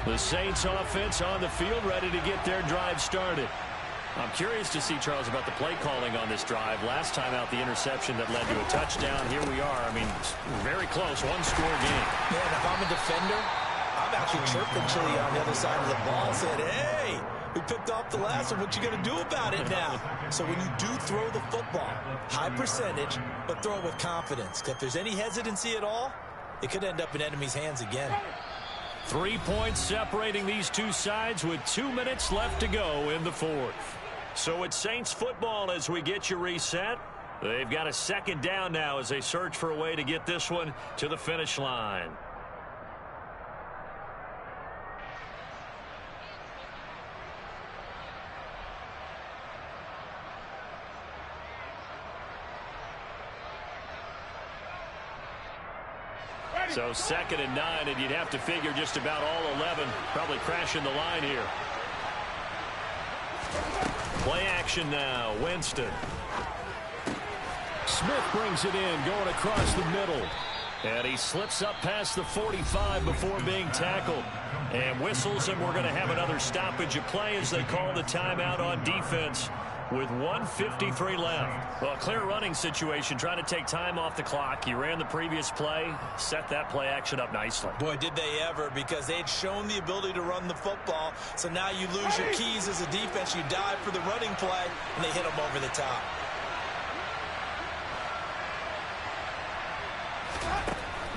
The Saints offense on the field, ready to get their drive started. I'm curious to see, Charles, about the play calling on this drive. Last time out, the interception that led to a touchdown. Here we are. I mean, very close, one-score game. Man, if I'm a defender, I'm actually chirping Chili on the other side of the ball, said, hey, we picked off the last one. What you going to do about it now? So when you do throw the football, high percentage, but throw it with confidence. If there's any hesitancy at all, it could end up in enemy's hands again. 3 points separating these two sides with 2 minutes left to go in the fourth. So it's Saints football as we get you reset. They've got a second down now as they search for a way to get this one to the finish line. So 2nd and 9, and you'd have to figure just about all 11 probably crashing the line here. Play action now, Winston. Smith brings it in, going across the middle. And he slips up past the 45 before being tackled. And whistles, and we're going to have another stoppage of play as they call the timeout on defense with 1:53 left. Well, a clear running situation, trying to take time off the clock. He ran the previous play, set that play action up nicely. Boy, did they ever, because they'd shown the ability to run the football. So now you lose your keys as a defense. You dive for the running play, and they hit them over the top.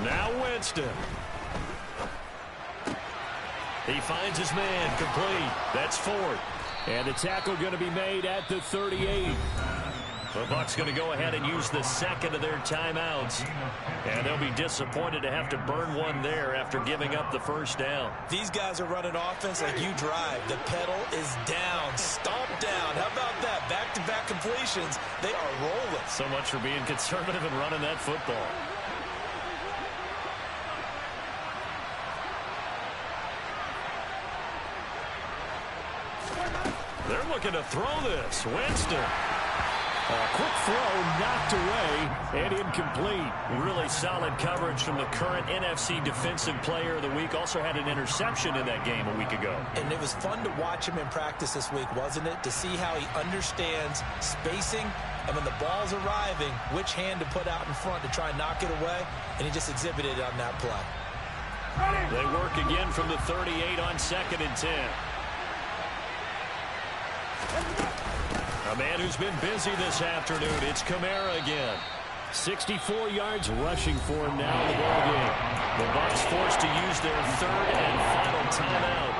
Now Winston. He finds his man, complete. That's 4th. And the tackle going to be made at the 38. The Bucs going to go ahead and use the second of their timeouts. And they'll be disappointed to have to burn one there after giving up the first down. These guys are running offense like you drive. The pedal is down, stomp down. How about that? Back-to-back completions. They are rolling. So much for being conservative and running that football. They're looking to throw this. Winston. A quick throw knocked away and incomplete. Really solid coverage from the current NFC Defensive Player of the Week. Also had an interception in that game a week ago. And it was fun to watch him in practice this week, wasn't it? To see how he understands spacing and when the ball's arriving, which hand to put out in front to try and knock it away. And he just exhibited it on that play. They work again from the 38 on 2nd and 10. A man who's been busy this afternoon. It's Kamara again. 64 yards rushing for him now in the ballgame. The Bucs forced to use their 3rd and final timeout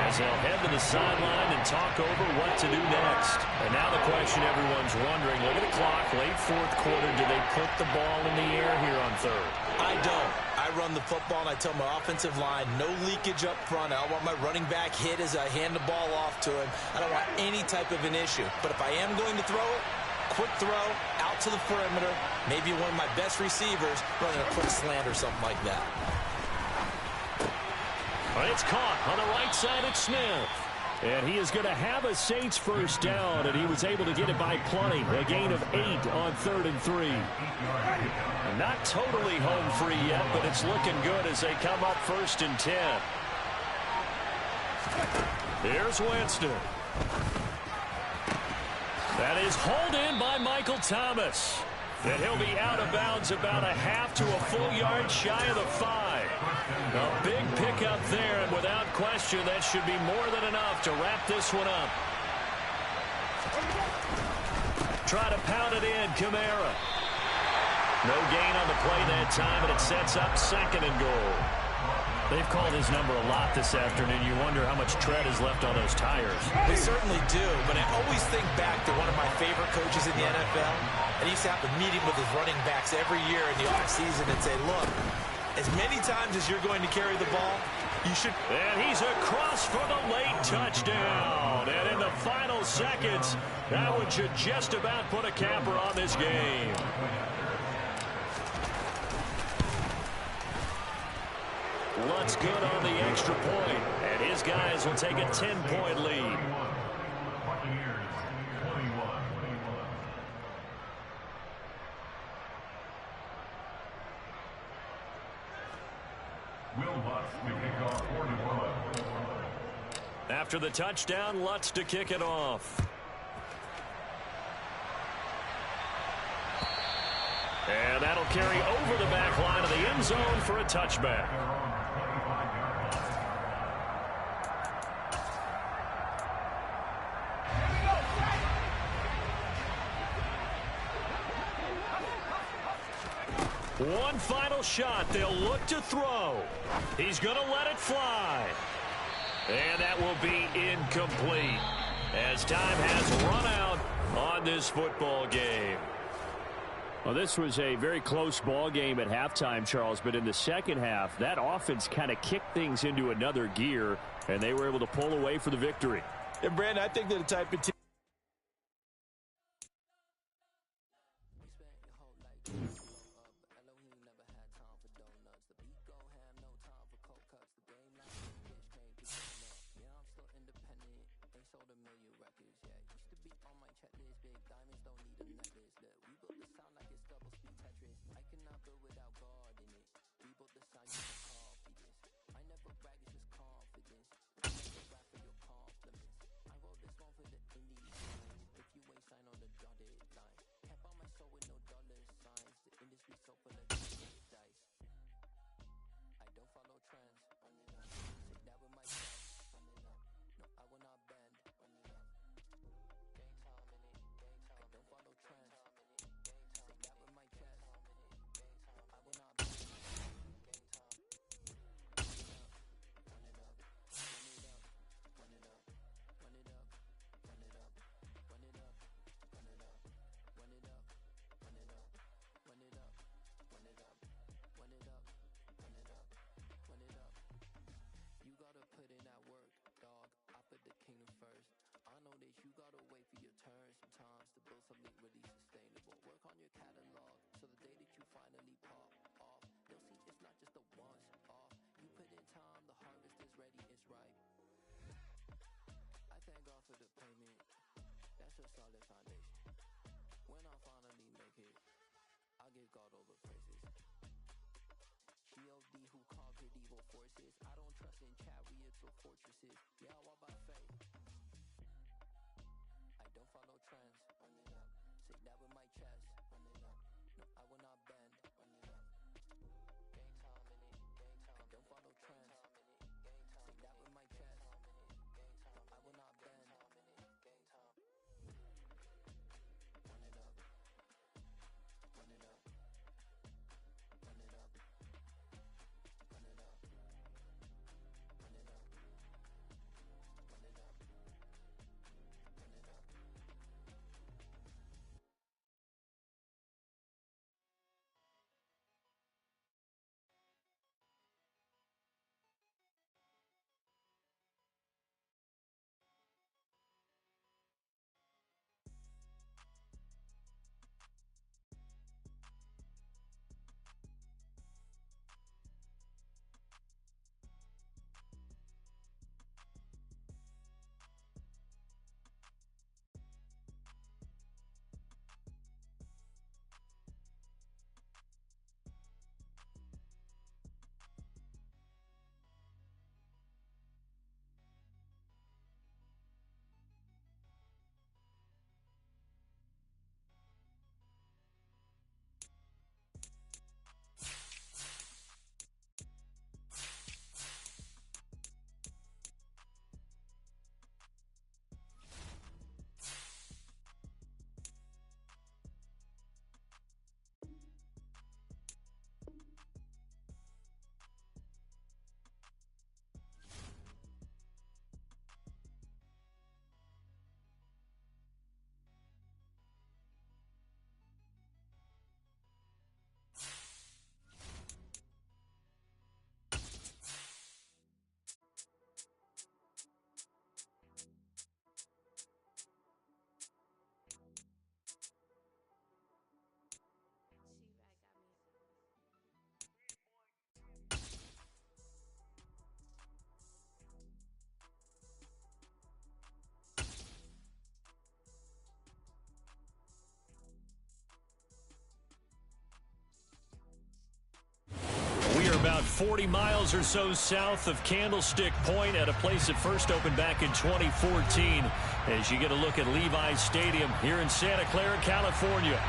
as they'll head to the sideline and talk over what to do next. And now the question everyone's wondering, look at the clock, late 4th quarter, do they put the ball in the air here on 3rd? I don't. I run the football, and I tell my offensive line, no leakage up front. I don't want my running back hit as I hand the ball off to him. I don't want any type of an issue. But if I am going to throw it, quick throw, out to the perimeter, maybe one of my best receivers running a quick slant or something like that. It's caught on the right side. It's Smith. And he is going to have a Saints first down, and he was able to get it by plenty. A gain of 8 on 3rd and 3. Not totally home free yet, but it's looking good as they come up 1st and 10. Here's Winston. That is hauled in by Michael Thomas. And he'll be out of bounds about a half to a full yard shy of the 5. A big pickup there, and without question, that should be more than enough to wrap this one up. Try to pound it in, Kamara. No gain on the play that time, and it sets up 2nd and goal. They've called his number a lot this afternoon. You wonder how much tread is left on those tires. They certainly do, but I always think back to one of my favorite coaches in the NFL, and he used to have a meeting with his running backs every year in the offseason and say, look, as many times as you're going to carry the ball, you should... And he's across for the late touchdown. And in the final seconds, that one should just about put a capper on this game. Lutz good on the extra point, and his guys will take a 10-point lead. Buccaneers 21. Will Lutz to kick off 41. After the touchdown, Lutz to kick it off. And that'll carry over the back line of the end zone for a touchback. One final shot. They'll look to throw. He's going to let it fly. And that will be incomplete as time has run out on this football game. Well, this was a very close ball game at halftime, Charles, but in the second half, that offense kind of kicked things into another gear, and they were able to pull away for the victory. And, Brandon, I think they're the type of team. about 40 miles or so south of Candlestick Point at a place that first opened back in 2014 as you get a look at Levi's Stadium here in Santa Clara, California.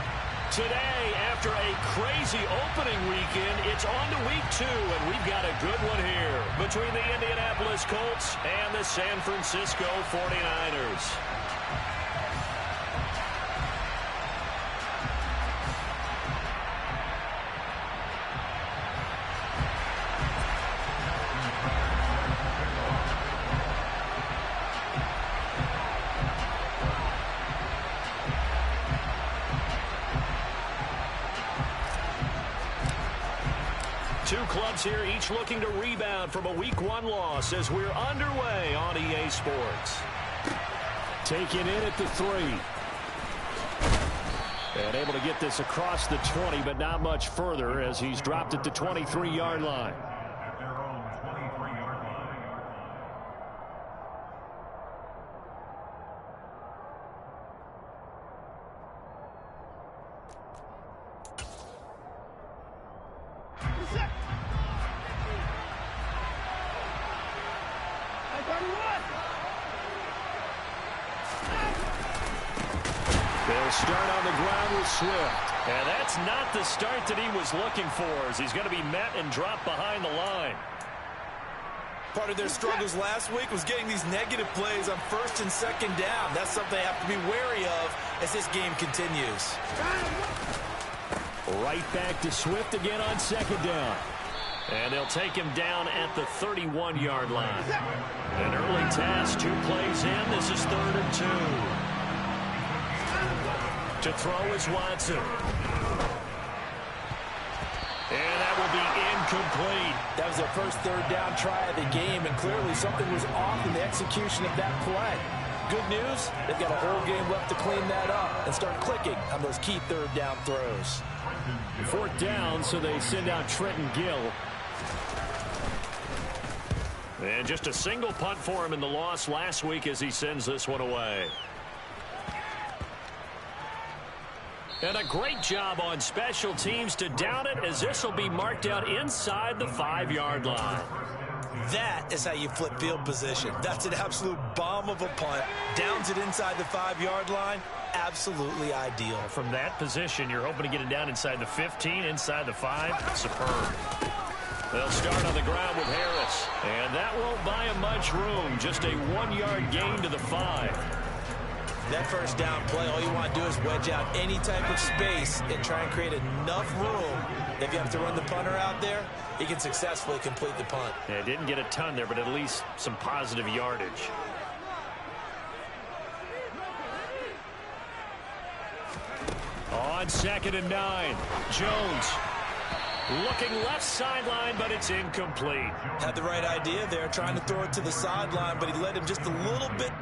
Today, after a crazy opening weekend, it's on to week 2, and we've got a good one here between the Indianapolis Colts and the San Francisco 49ers. Two clubs here, each looking to rebound from a Week 1 loss as we're underway on EA Sports. Taken in at the 3. And able to get this across the 20, but not much further as he's dropped at the 23-yard line. At their own 23-yard line. They'll start on the ground with Swift. And that's not the start that he was looking for as he's going to be met and dropped behind the line. Part of their struggles last week was getting these negative plays on 1st and 2nd down. That's something they have to be wary of as this game continues. Right back to Swift again on 2nd down. And they'll take him down at the 31-yard line. An early task, 2 plays in. This is 3rd and 2. To throw is Watson. And that will be incomplete. That was their first 3rd down try of the game, and clearly something was off in the execution of that play. Good news, they've got a whole game left to clean that up and start clicking on those key 3rd down throws. 4th down, so they send out Trenton Gill. And just a single punt for him in the loss last week as he sends this one away. And a great job on special teams to down it as this will be marked out inside the 5-yard line. That is how you flip field position. That's an absolute bomb of a punt. Downs it inside the 5-yard line. Absolutely ideal. From that position, you're hoping to get it down inside the 15, inside the 5. Superb. They'll start on the ground with Harris. And that won't buy him much room. Just a 1-yard gain to the 5. That 1st down play, all you want to do is wedge out any type of space and try and create enough room. If you have to run the punter out there, he can successfully complete the punt. Yeah, didn't get a ton there, but at least some positive yardage. On 2nd and 9, Jones. Looking left sideline, but it's incomplete. Had the right idea there, trying to throw it to the sideline, but he led him just a little bit.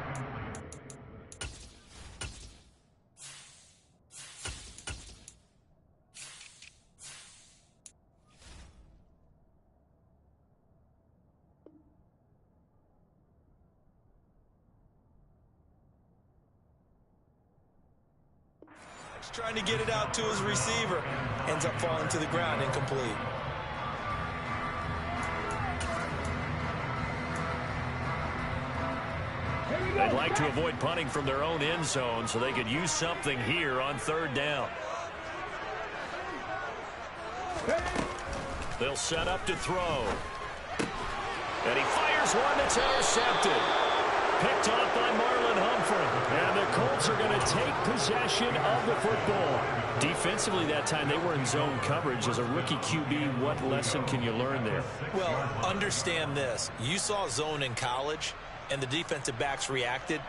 Trying to get it out to his receiver. Ends up falling to the ground, incomplete. They'd like to avoid punting from their own end zone so they could use something here on 3rd down. They'll set up to throw. And he fires one that's intercepted. Picked off by Marlon Humphrey. And the Colts are going to take possession of the football. Defensively that time, they were in zone coverage. As a rookie QB, what lesson can you learn there? Well, understand this. You saw zone in college, and the defensive backs reacted,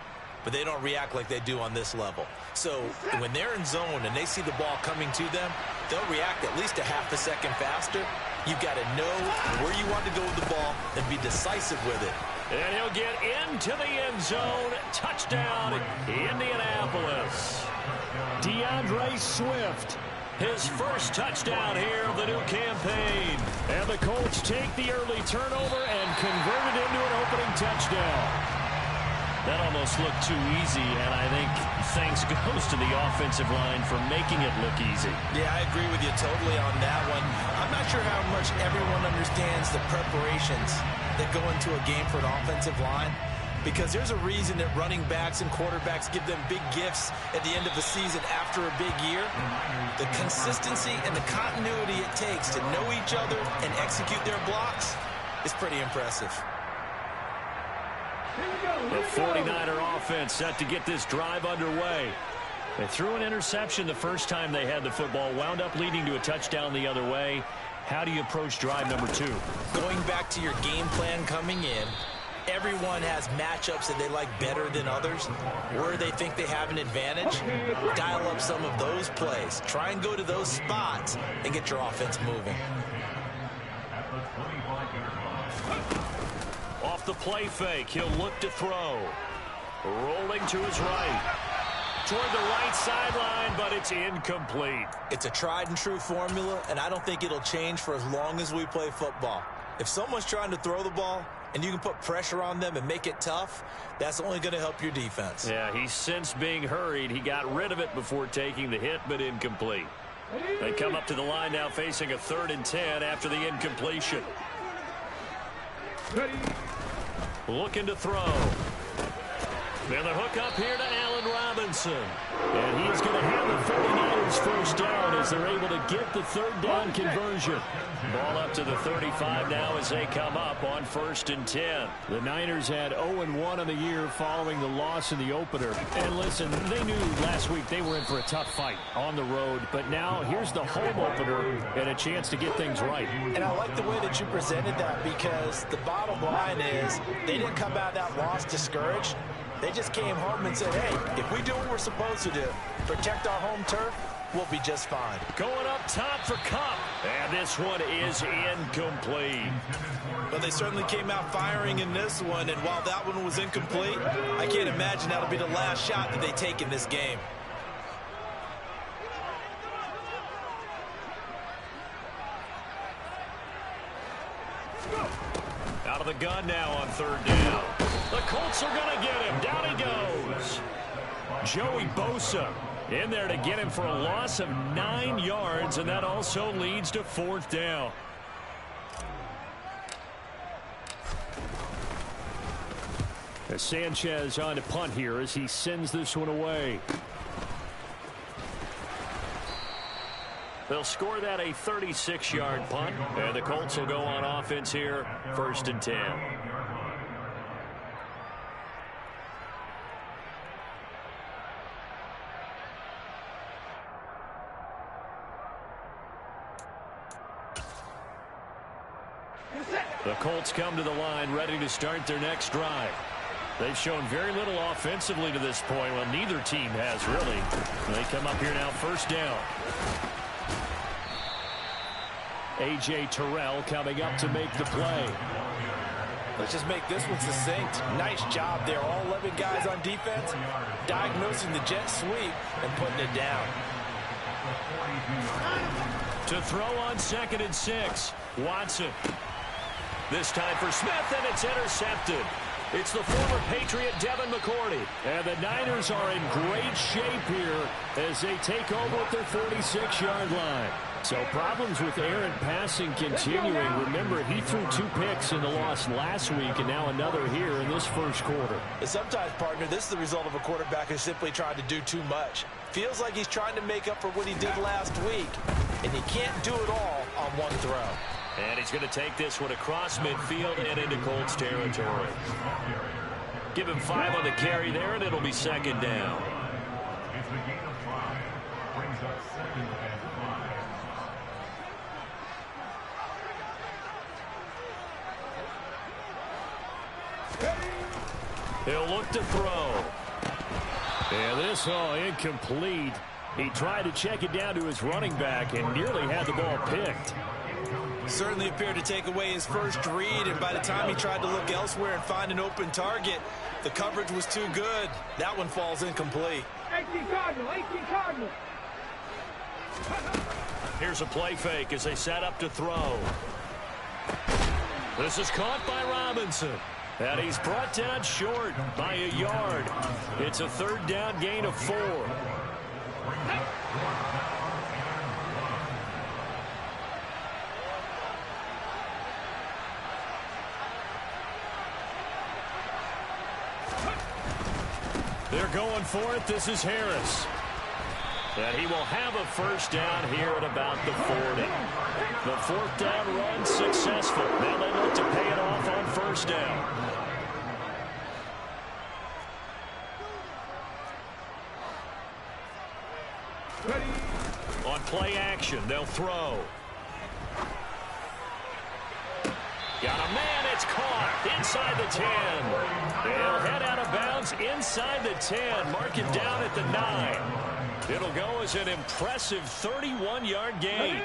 but they don't react like they do on this level. So when they're in zone and they see the ball coming to them, they'll react at least a half a second faster. You've got to know where you want to go with the ball and be decisive with it. And he'll get into the end zone. Touchdown, Indianapolis. DeAndre Swift. His first touchdown here of the new campaign. And the Colts take the early turnover and convert it into an opening touchdown. That almost looked too easy, and I think thanks goes to the offensive line for making it look easy. Yeah, I agree with you totally on that one. I'm not not sure how much everyone understands the preparations that go into a game for an offensive line, because there's a reason that running backs and quarterbacks give them big gifts at the end of the season after a big year. The consistency and the continuity it takes to know each other and execute their blocks is pretty impressive. The 49er offense set to get this drive underway. They threw an interception the first time they had the football, wound up leading to a touchdown the other way. How do you approach drive number 2? Going back to your game plan coming in, everyone has matchups that they like better than others, where they think they have an advantage. Dial up some of those plays. Try and go to those spots and get your offense moving. Off the play fake, he'll look to throw. Rolling to his right. Toward the right sideline, but it's incomplete. It's a tried and true formula, and I don't think it'll change for as long as we play football. If someone's trying to throw the ball and you can put pressure on them and make it tough, that's only going to help your defense. Yeah, he's since being hurried. He got rid of it before taking the hit, but incomplete. They come up to the line now facing a 3rd and 10 after the incompletion. Looking to throw. And the hook up here to Allen Robinson. And he's going to have the 49ers first down as they're able to get the 3rd down conversion. Ball up to the 35 now as they come up on 1st and 10. The Niners had 0-1 on the year following the loss in the opener. And listen, they knew last week they were in for a tough fight on the road. But now here's the home opener and a chance to get things right. And I like the way that you presented that, because the bottom line is they didn't come out of that loss discouraged. They just came home and said, hey, if we do what we're supposed to do, protect our home turf, we'll be just fine. Going up top for Kupp. And this one is incomplete. But they certainly came out firing in this one, and while that one was incomplete, I can't imagine that'll be the last shot that they take in this game. Out of the gun now on 3rd down. The Colts are going to get him. Down he goes. Joey Bosa in there to get him for a loss of 9 yards, and that also leads to 4th down. As Sanchez on to punt here as he sends this one away. They'll score that a 36-yard punt, and the Colts will go on offense here, 1st and 10. The Colts come to the line ready to start their next drive. They've shown very little offensively to this point. Well, neither team has really. They come up here now, 1st down. A.J. Terrell coming up to make the play. Let's just make this one succinct. Nice job there. All 11 guys on defense diagnosing the jet sweep and putting it down. To throw on 2nd and 6. Watson. This time for Smith, and it's intercepted. It's the former Patriot Devin McCourty. And the Niners are in great shape here as they take over at their 46-yard line. So problems with errant passing continuing. Remember, he threw 2 picks in the loss last week, and now another here in this 1st quarter. And sometimes, partner, this is the result of a quarterback who's simply trying to do too much. Feels like he's trying to make up for what he did last week, and he can't do it all on one throw. And he's going to take this one across midfield and into Colts territory. Give him 5 on the carry there, and it'll be 2nd down. It's the gain of 5. Brings up 2nd and 5. He'll look to throw. And this incomplete. He tried to check it down to his running back and nearly had the ball picked. Certainly appeared to take away his first read, and by the time he tried to look elsewhere and find an open target, the coverage was too good. That one falls incomplete. 18 Cardinal. Here's a play fake as they set up to throw. This is caught by Robinson. And he's brought down short by a yard. It's a 3rd down gain of 4. They're going for it. This is Harris. And he will have a first down here at about the 40. The fourth down run successful. Now they look to pay it off on first down. On play action, they'll throw. Got a man, it's caught inside the 10. They'll head out of bounds inside the 10. Mark it down at the 9. It'll go as an impressive 31-yard gain.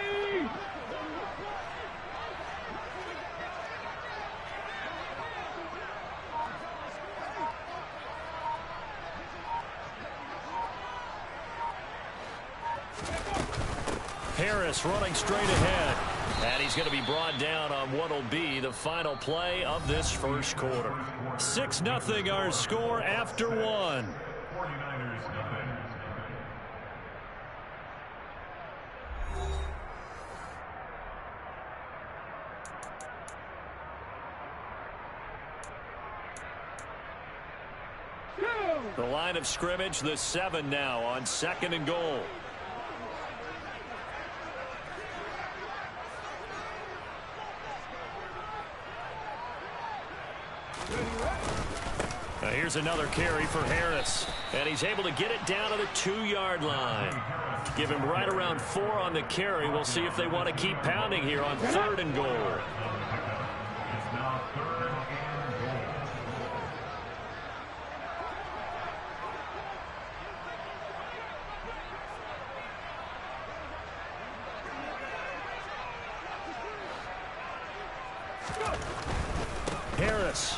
Harris running straight ahead. And he's going to be brought down on what will be the final play of this first quarter. 6-0 our score after one. 49ers nothing. The line of scrimmage, the 7 now on 2nd and goal. Here's another carry for Harris. And he's able to get it down to the 2-yard line. Give him right around 4 on the carry. We'll see if they want to keep pounding here on 3rd and goal. It's now 3rd and goal. Harris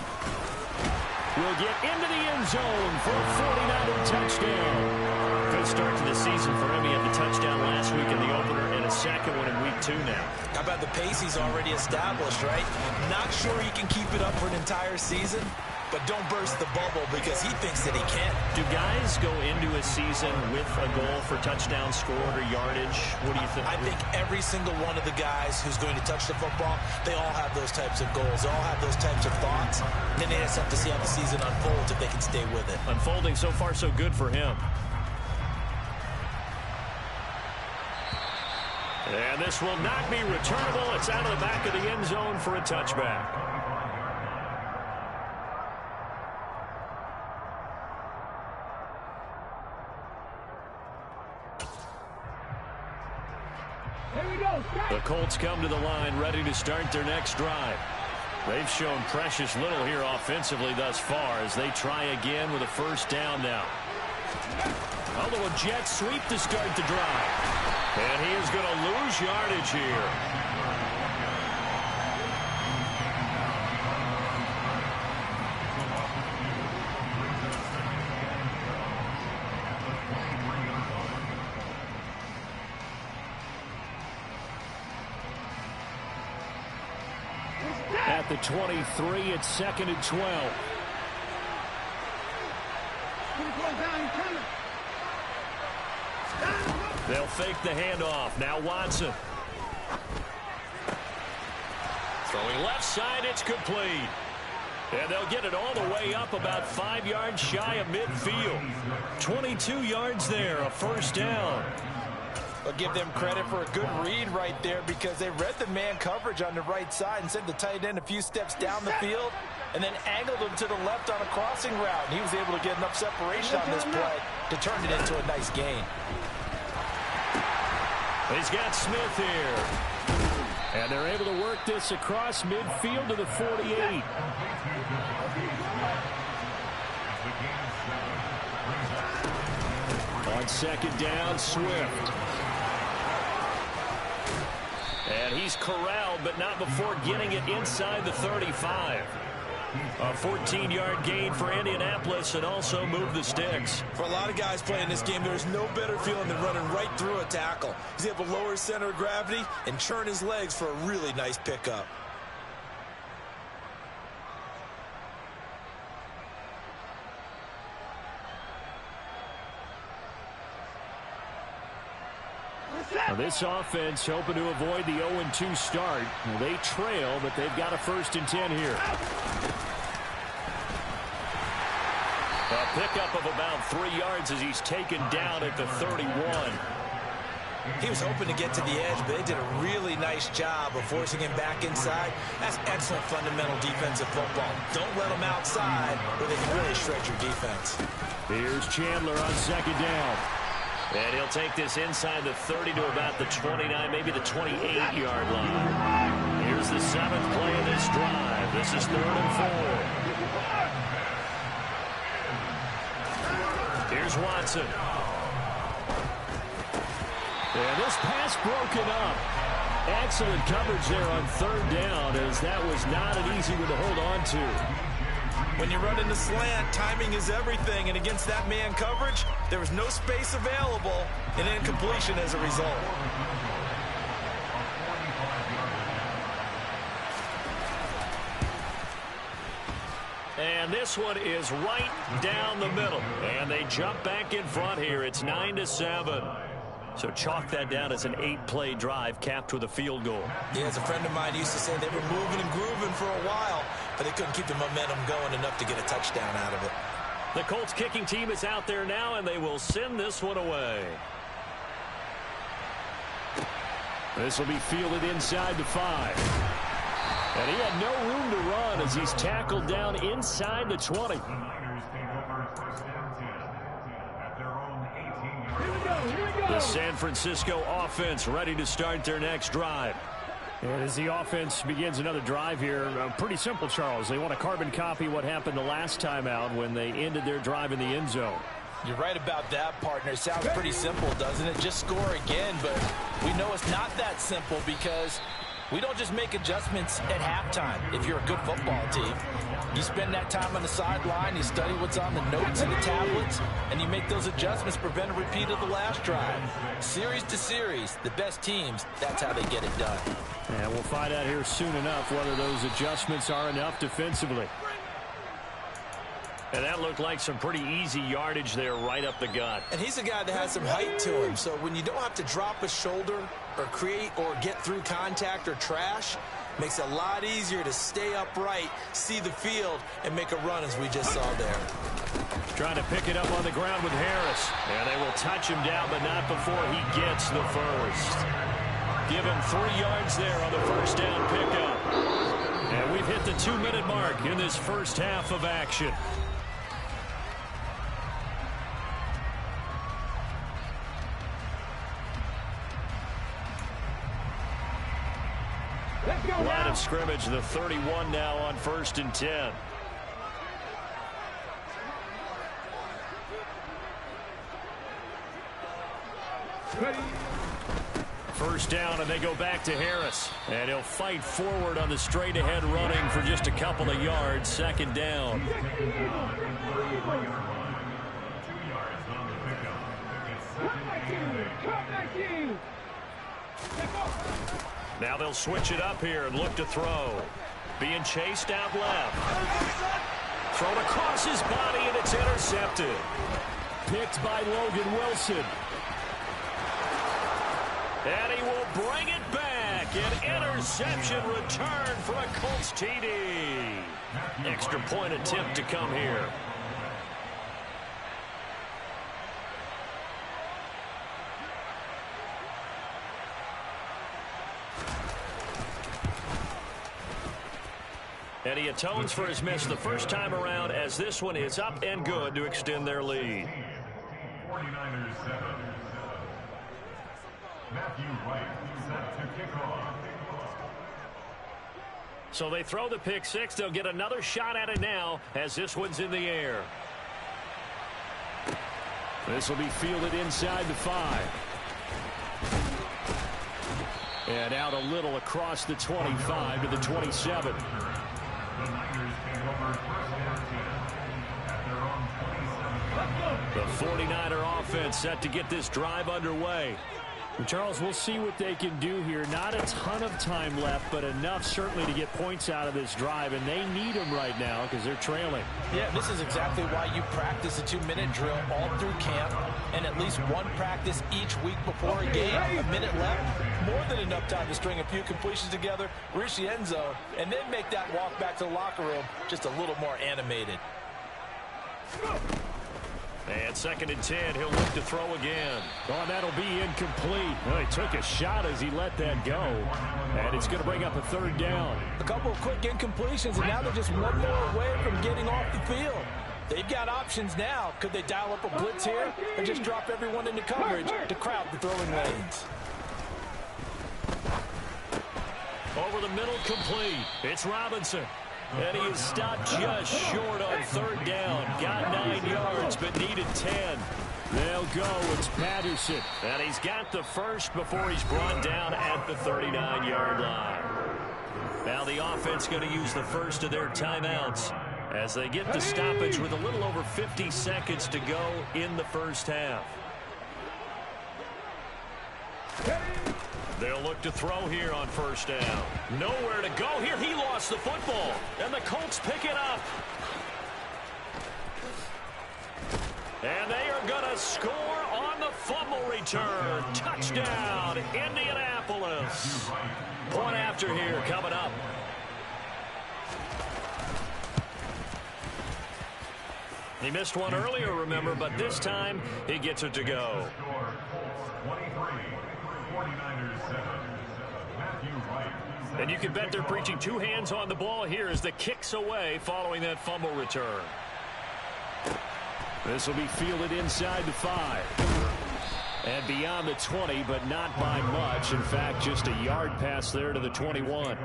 will get into the end zone for a 49er touchdown. Good start to the season for him. He had the touchdown last week in the opener and a second one in week 2 now. How about the pace he's already established, right? Not sure he can keep it up for an entire season, but don't burst the bubble because he thinks that he can. Do guys go into a season with a goal for touchdown scored or yardage? What do you think? I think every single one of the guys who's going to touch the football, they all have those types of goals. They all have those types of thoughts. And then they just have to see how the season unfolds if they can stay with it. Unfolding so far so good for him. And this will not be returnable. It's out of the back of the end zone for a touchback. The Colts come to the line ready to start their next drive. They've shown precious little here offensively thus far as they try again with a first down now. Although a jet sweep to start the drive. And he is going to lose yardage here. At the 23, it's 2nd and 12. They'll fake the handoff. Now Watson. Throwing left side, it's complete. And they'll get it all the way up about 5 yards shy of midfield. 22 yards there, a first down. I'll give them credit for a good read right there because they read the man coverage on the right side and sent the tight end a few steps down the field and then angled him to the left on a crossing route. And he was able to get enough separation on this play to turn it into a nice gain. He's got Smith here. And they're able to work this across midfield to the 48. On 2nd down, Swift. And he's corralled, but not before getting it inside the 35. A 14-yard gain for Indianapolis and also move the sticks. For a lot of guys playing this game, there's no better feeling than running right through a tackle. He's able to lower his center of gravity and churn his legs for a really nice pickup. Now this offense hoping to avoid the 0-2 start. Well, they trail, but they've got a 1st and 10 here. A pickup of about 3 yards as he's taken down at the 31. He was hoping to get to the edge, but they did a really nice job of forcing him back inside. That's excellent fundamental defensive football. Don't let them outside where they can really shred your defense. Here's Chandler on second down. And he'll take this inside the 30 to about the 29, maybe the 28-yard line. Here's the 7th play of this drive. This is 3rd and 4. Here's Watson. And this pass broken up. Excellent coverage there on 3rd down, as that was not an easy one to hold on to. When you run in the slant, timing is everything, and against that man coverage, there was no space available, and incompletion as a result. And this one is right down the middle. And they jump back in front here. It's 9-7. So chalk that down as an 8-play drive capped with a field goal. Yeah, as a friend of mine used to say, they were moving and grooving for a while, but they couldn't keep the momentum going enough to get a touchdown out of it. The Colts kicking team is out there now, and they will send this one away. This will be fielded inside the 5. And he had no room to run as he's tackled down inside the 20. The San Francisco offense ready to start their next drive. And as the offense begins another drive here, pretty simple, Charles. They want to carbon copy what happened the last time out when they ended their drive in the end zone. You're right about that, partner. It sounds pretty simple, doesn't it? Just score again, but we know it's not that simple because we don't just make adjustments at halftime if you're a good football team. You spend that time on the sideline, you study what's on the notes and the tablets, and you make those adjustments, prevent a repeat of the last drive. Series to series, the best teams, that's how they get it done. And we'll find out here soon enough whether those adjustments are enough defensively. And that looked like some pretty easy yardage there right up the gut. And he's a guy that has some height to him, so when you don't have to drop a shoulder or create or get through contact or trash, makes it a lot easier to stay upright, see the field, and make a run as we just saw there. Trying to pick it up on the ground with Harris. And they will touch him down, but not before he gets the first. Give him 3 yards there on the first down pickup. And we've hit the 2-minute mark in this first half of action. Line of scrimmage, the 31 now on 1st and 10. First down, and they go back to Harris. And he'll fight forward on the straight-ahead running for just a couple of yards. 2nd down. Now they'll switch it up here and look to throw. Being chased out left. Thrown across his body, and it's intercepted. Picked by Logan Wilson. And he will bring it back. An interception return for a Colts TD. Extra point attempt to come here. And he atones for his miss the first time around as this one is up and good to extend their lead. 49ers 7. Matthew Wright set to kick off. So they throw the pick six. They'll get another shot at it now as this one's in the air. This will be fielded inside the 5. And out a little across the 25 to the 27. The Niners take over 1st and 10 at their own 27. The 49er offense set to get this drive underway. And Charles, we'll see what they can do here. Not a ton of time left, but enough certainly to get points out of this drive, and they need them right now because they're trailing. Yeah, this is exactly why you practice a 2-minute drill all through camp and at least one practice each week before a game. A minute left, more than enough time to string a few completions together, reach the end zone, and then make that walk back to the locker room just a little more animated. And 2nd and 10, he'll look to throw again. Oh, that'll be incomplete. Well, he took a shot as he let that go. And it's going to bring up a 3rd down. A couple of quick incompletions, and now they're just one more away from getting off the field. They've got options now. Could they dial up a blitz here or just drop everyone into coverage to crowd the throwing lanes? Over the middle, complete. It's Robinson. And he is stopped just short on 3rd down. Got 9 yards, but needed 10. They'll go. It's Patterson. And he's got the first before he's brought down at the 39-yard line. Now the offense going to use the first of their timeouts as they get the stoppage with a little over 50 seconds to go in the first half. They'll look to throw here on 1st down. Nowhere to go here. He lost the football. And the Colts pick it up. And they are going to score on the fumble return. Touchdown, Indianapolis. Point after here coming up. He missed one earlier, remember, but this time he gets it to go. And you can bet they're preaching 2 hands on the ball here as the kick's away following that fumble return. This will be fielded inside the 5. And beyond the 20, but not by much. In fact, just a yard pass there to the 21.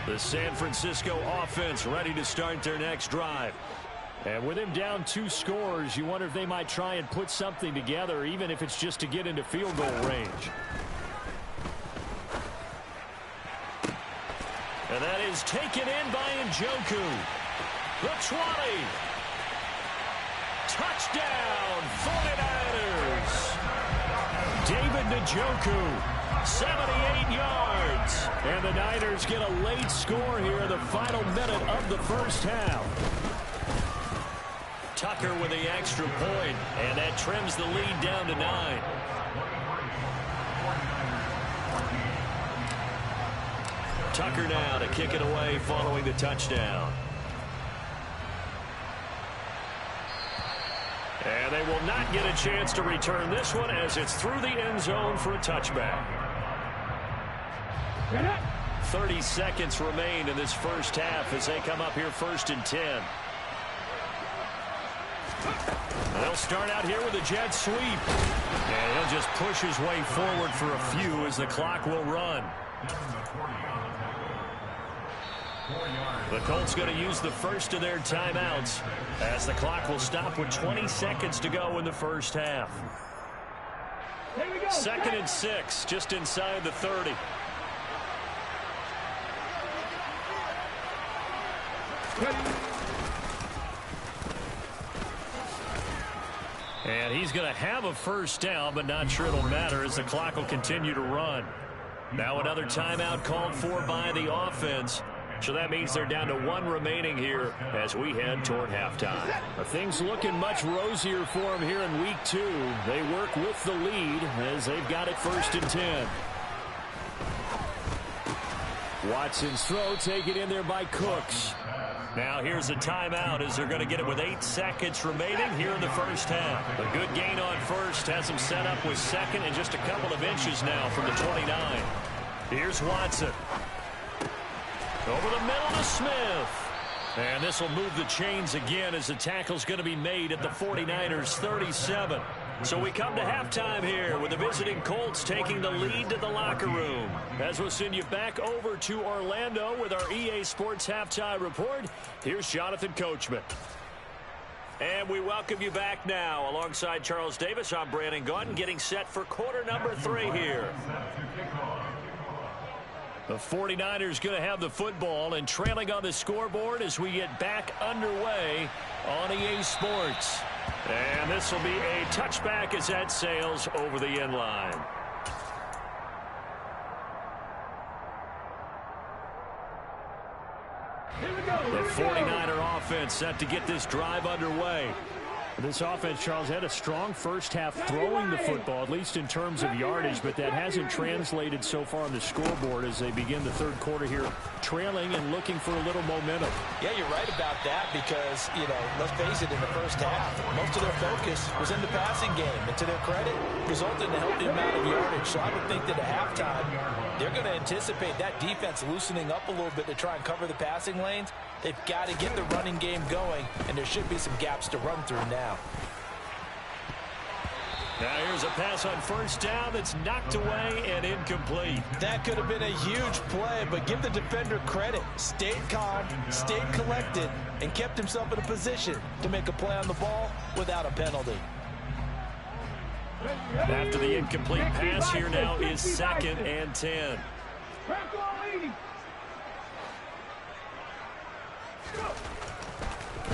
The San Francisco offense ready to start their next drive. And with him down 2 scores, you wonder if they might try and put something together, even if it's just to get into field goal range. And that is taken in by Njoku. The 20. Touchdown, 49ers. David Njoku, 78 yards. And the Niners get a late score here, the final minute of the first half. Tucker with the extra point, and that trims the lead down to 9. Tucker now to kick it away following the touchdown. And they will not get a chance to return this one as it's through the end zone for a touchback. 30 seconds remain in this first half as they come up here 1st and 10. They'll start out here with a jet sweep. And he'll just push his way forward for a few as the clock will run. The Colts going to use the first of their timeouts as the clock will stop with 20 seconds to go in the first half. 2nd and 6, just inside the 30. And he's going to have a first down, but not sure it'll matter as the clock will continue to run. Now another timeout called for by the offense. So that means they're down to 1 remaining here as we head toward halftime. Things looking much rosier for them here in week 2. They work with the lead as they've got it 1st and 10. Watson's throw taken in there by Cooks. Now here's a timeout as they're going to get it with 8 seconds remaining here in the first half. A good gain on first has them set up with 2nd and just a couple of inches now from the 29. Here's Watson. Over the middle to Smith. And this will move the chains again as the tackle's going to be made at the 49ers 37. So we come to halftime here with the visiting Colts taking the lead to the locker room. As we'll send you back over to Orlando with our EA Sports Halftime Report, here's Jonathan Coachman. And we welcome you back now. Alongside Charles Davis, I'm Brandon Gaudin getting set for quarter number 3 here. The 49ers going to have the football and trailing on the scoreboard as we get back underway on EA Sports. And this will be a touchback as that sails over the end line. The 49er offense set to get this drive underway. This offense, Charles, had a strong first half throwing the football, at least in terms of yardage, but that hasn't translated so far on the scoreboard as they begin the third quarter here, trailing and looking for a little momentum. Yeah, you're right about that because, let's face it, in the first half, most of their focus was in the passing game. And to their credit, resulted in a healthy amount of yardage. So I would think that at halftime, they're going to anticipate that defense loosening up a little bit to try and cover the passing lanes. They've got to get the running game going, and there should be some gaps to run through now. Now here's a pass on first down that's knocked away and incomplete. That could have been a huge play, but give the defender credit. Stayed calm, stayed collected, and kept himself in a position to make a play on the ball without a penalty. After the incomplete pass, here now is 2nd and 10.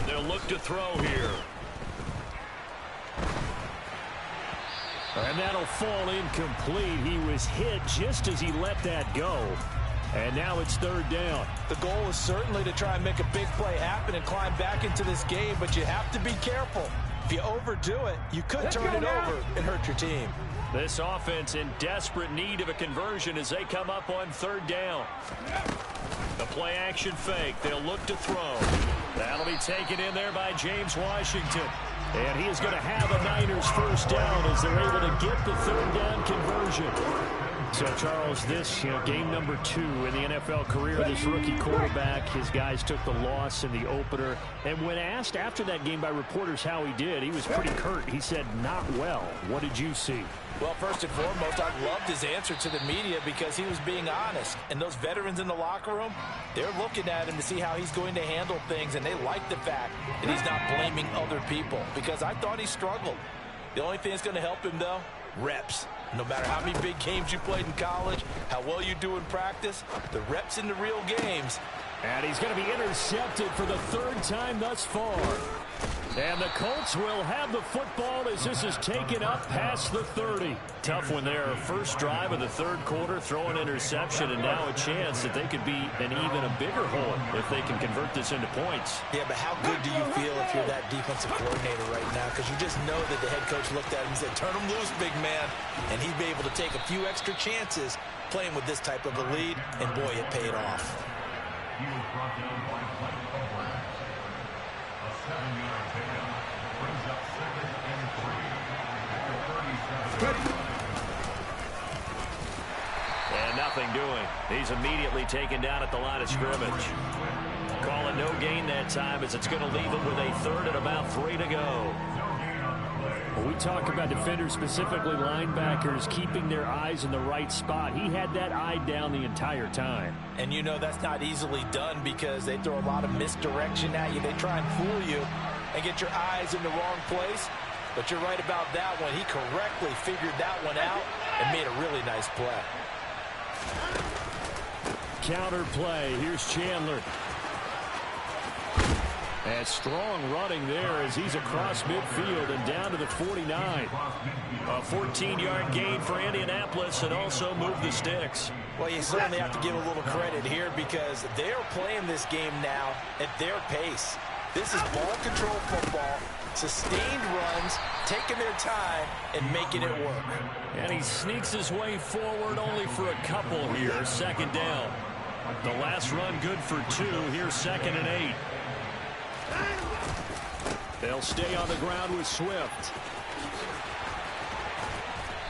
They'll look to throw here. And that'll fall incomplete. He was hit just as he let that go. And now it's 3rd down. The goal is certainly to try and make a big play happen and climb back into this game, but you have to be careful. If you overdo it, you could turn it over and hurt your team. This offense in desperate need of a conversion as they come up on 3rd down. The play action fake. They'll look to throw. That'll be taken in there by James Washington. And he is going to have a Niners first down as they're able to get the 3rd down conversion. So, Charles, this, game number 2 in the NFL career, this rookie quarterback, his guys took the loss in the opener. And when asked after that game by reporters how he did, he was pretty curt. He said, not well. What did you see? Well, first and foremost, I loved his answer to the media because he was being honest. And those veterans in the locker room, they're looking at him to see how he's going to handle things, and they like the fact that he's not blaming other people because I thought he struggled. The only thing that's going to help him, though, reps. No matter how many big games you played in college, how well you do in practice, the reps in the real games. And he's going to be intercepted for the 3rd time thus far. And the Colts will have the football as this is taken up past the 30. Tough one there. First drive of the 3rd quarter, throw an interception, and now a chance that they could be an even a bigger hole if they can convert this into points. Yeah, but how good do you feel if you're that defensive coordinator right now? Because you just know that the head coach looked at him and said, turn him loose, big man. And he'd be able to take a few extra chances playing with this type of a lead, and boy, it paid off. He was brought down by Mike Howard. A 7-yard pickup brings up 2nd and 3. And nothing doing. He's immediately taken down at the line of scrimmage. Call it no gain that time as it's going to leave him with a 3rd and about 3 to go. When we talk about defenders, specifically linebackers, keeping their eyes in the right spot, he had that eye down the entire time. And you know that's not easily done because they throw a lot of misdirection at you. They try and fool you and get your eyes in the wrong place. But you're right about that one. He correctly figured that one out and made a really nice play. Counter play. Here's Chandler. And strong running there as he's across midfield and down to the 49. A 14-yard gain for Indianapolis and also move the sticks. Well, you certainly have to give a little credit here because they're playing this game now at their pace. This is ball control football, sustained runs, taking their time, and making it work. And he sneaks his way forward only for a couple here. 2nd down. The last run good for 2. Here's 2nd and 8. They'll stay on the ground with Swift.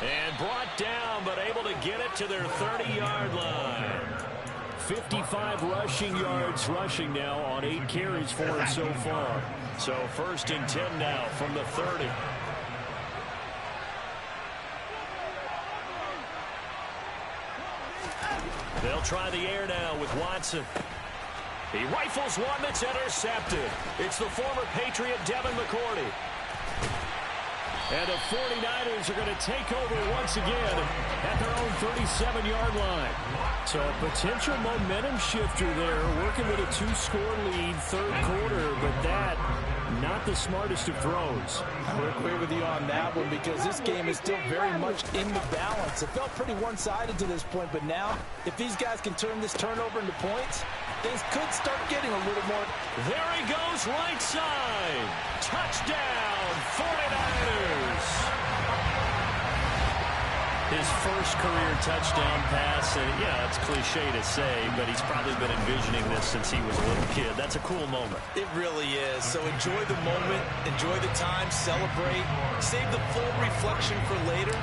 And brought down, but able to get it to their 30-yard line. 55 rushing yards rushing now on 8 carries for him so far. So 1st and 10 now from the 30. They'll try the air now with Watson. He rifles one that's intercepted. It's the former Patriot Devin McCourty. And the 49ers are going to take over once again at their own 37-yard line. So a potential momentum shifter there, working with a 2-score lead, 3rd quarter, but that not the smartest of throws. I would agree with you on that one because this game is still very much in the balance. It felt pretty one-sided to this point, but now if these guys can turn this turnover into points, things could start getting a little more. There he goes right side. Touchdown, 49ers. His first career touchdown pass, and yeah, it's cliche to say, but he's probably been envisioning this since he was a little kid. That's a cool moment. It really is. So enjoy the moment, enjoy the time, celebrate, save the full reflection for later,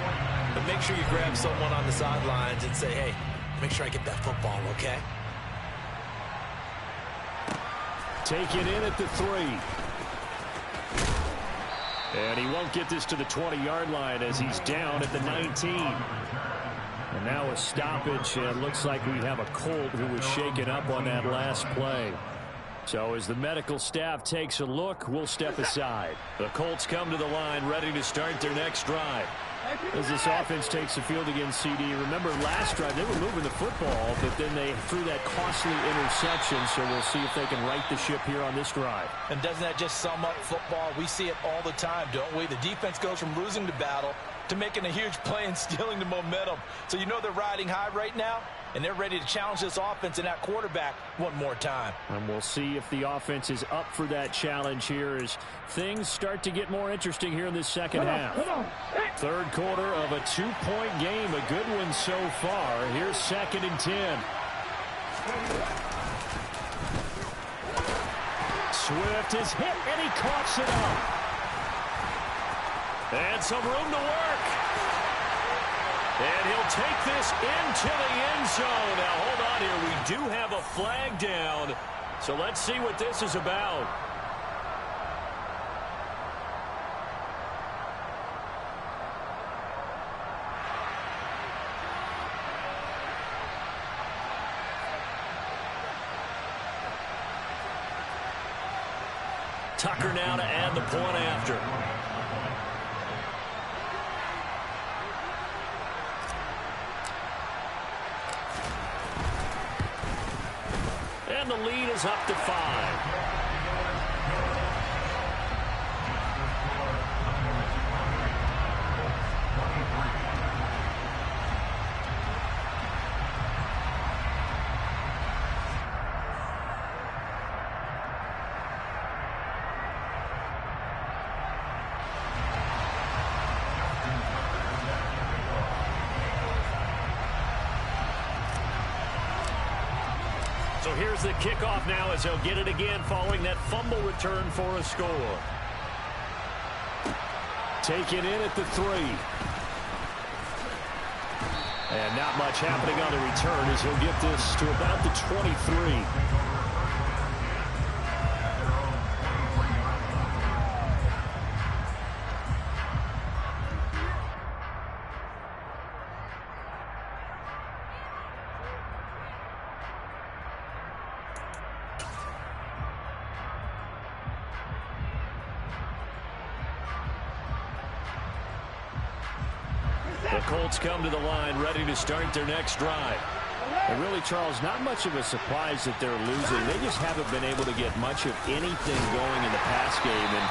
but make sure you grab someone on the sidelines and say, hey, make sure I get that football, okay? Take it in at the 3. And he won't get this to the 20-yard line as he's down at the 19. And now a stoppage, and it looks like we have a Colt who was shaken up on that last play. So as the medical staff takes a look, we'll step aside. The Colts come to the line ready to start their next drive. As this offense takes the field against CD, remember last drive they were moving the football, but then they threw that costly interception, so we'll see if they can right the ship here on this drive. And doesn't that just sum up football? We see it all the time, don't we? The defense goes from losing the battle to making a huge play and stealing the momentum. So you know they're riding high right now, and they're ready to challenge this offense and that quarterback one more time. And we'll see if the offense is up for that challenge here as things start to get more interesting here in this second half. Third quarter of a 2-point game, a good one so far. Here's 2nd and 10. Swift is hit, and he coughs it up. And some room to work. And he'll take this into the end zone. Now, hold on here. We do have a flag down. So let's see what this is about. Tucker now to add the point after. And the lead is up to 5. So here's the kickoff now as he'll get it again following that fumble return for a score. Take it in at the 3. And not much happening on the return as he'll get this to about the 23. The Colts come to the line ready to start their next drive. And really, Charles, not much of a surprise that they're losing. They just haven't been able to get much of anything going in the pass game. And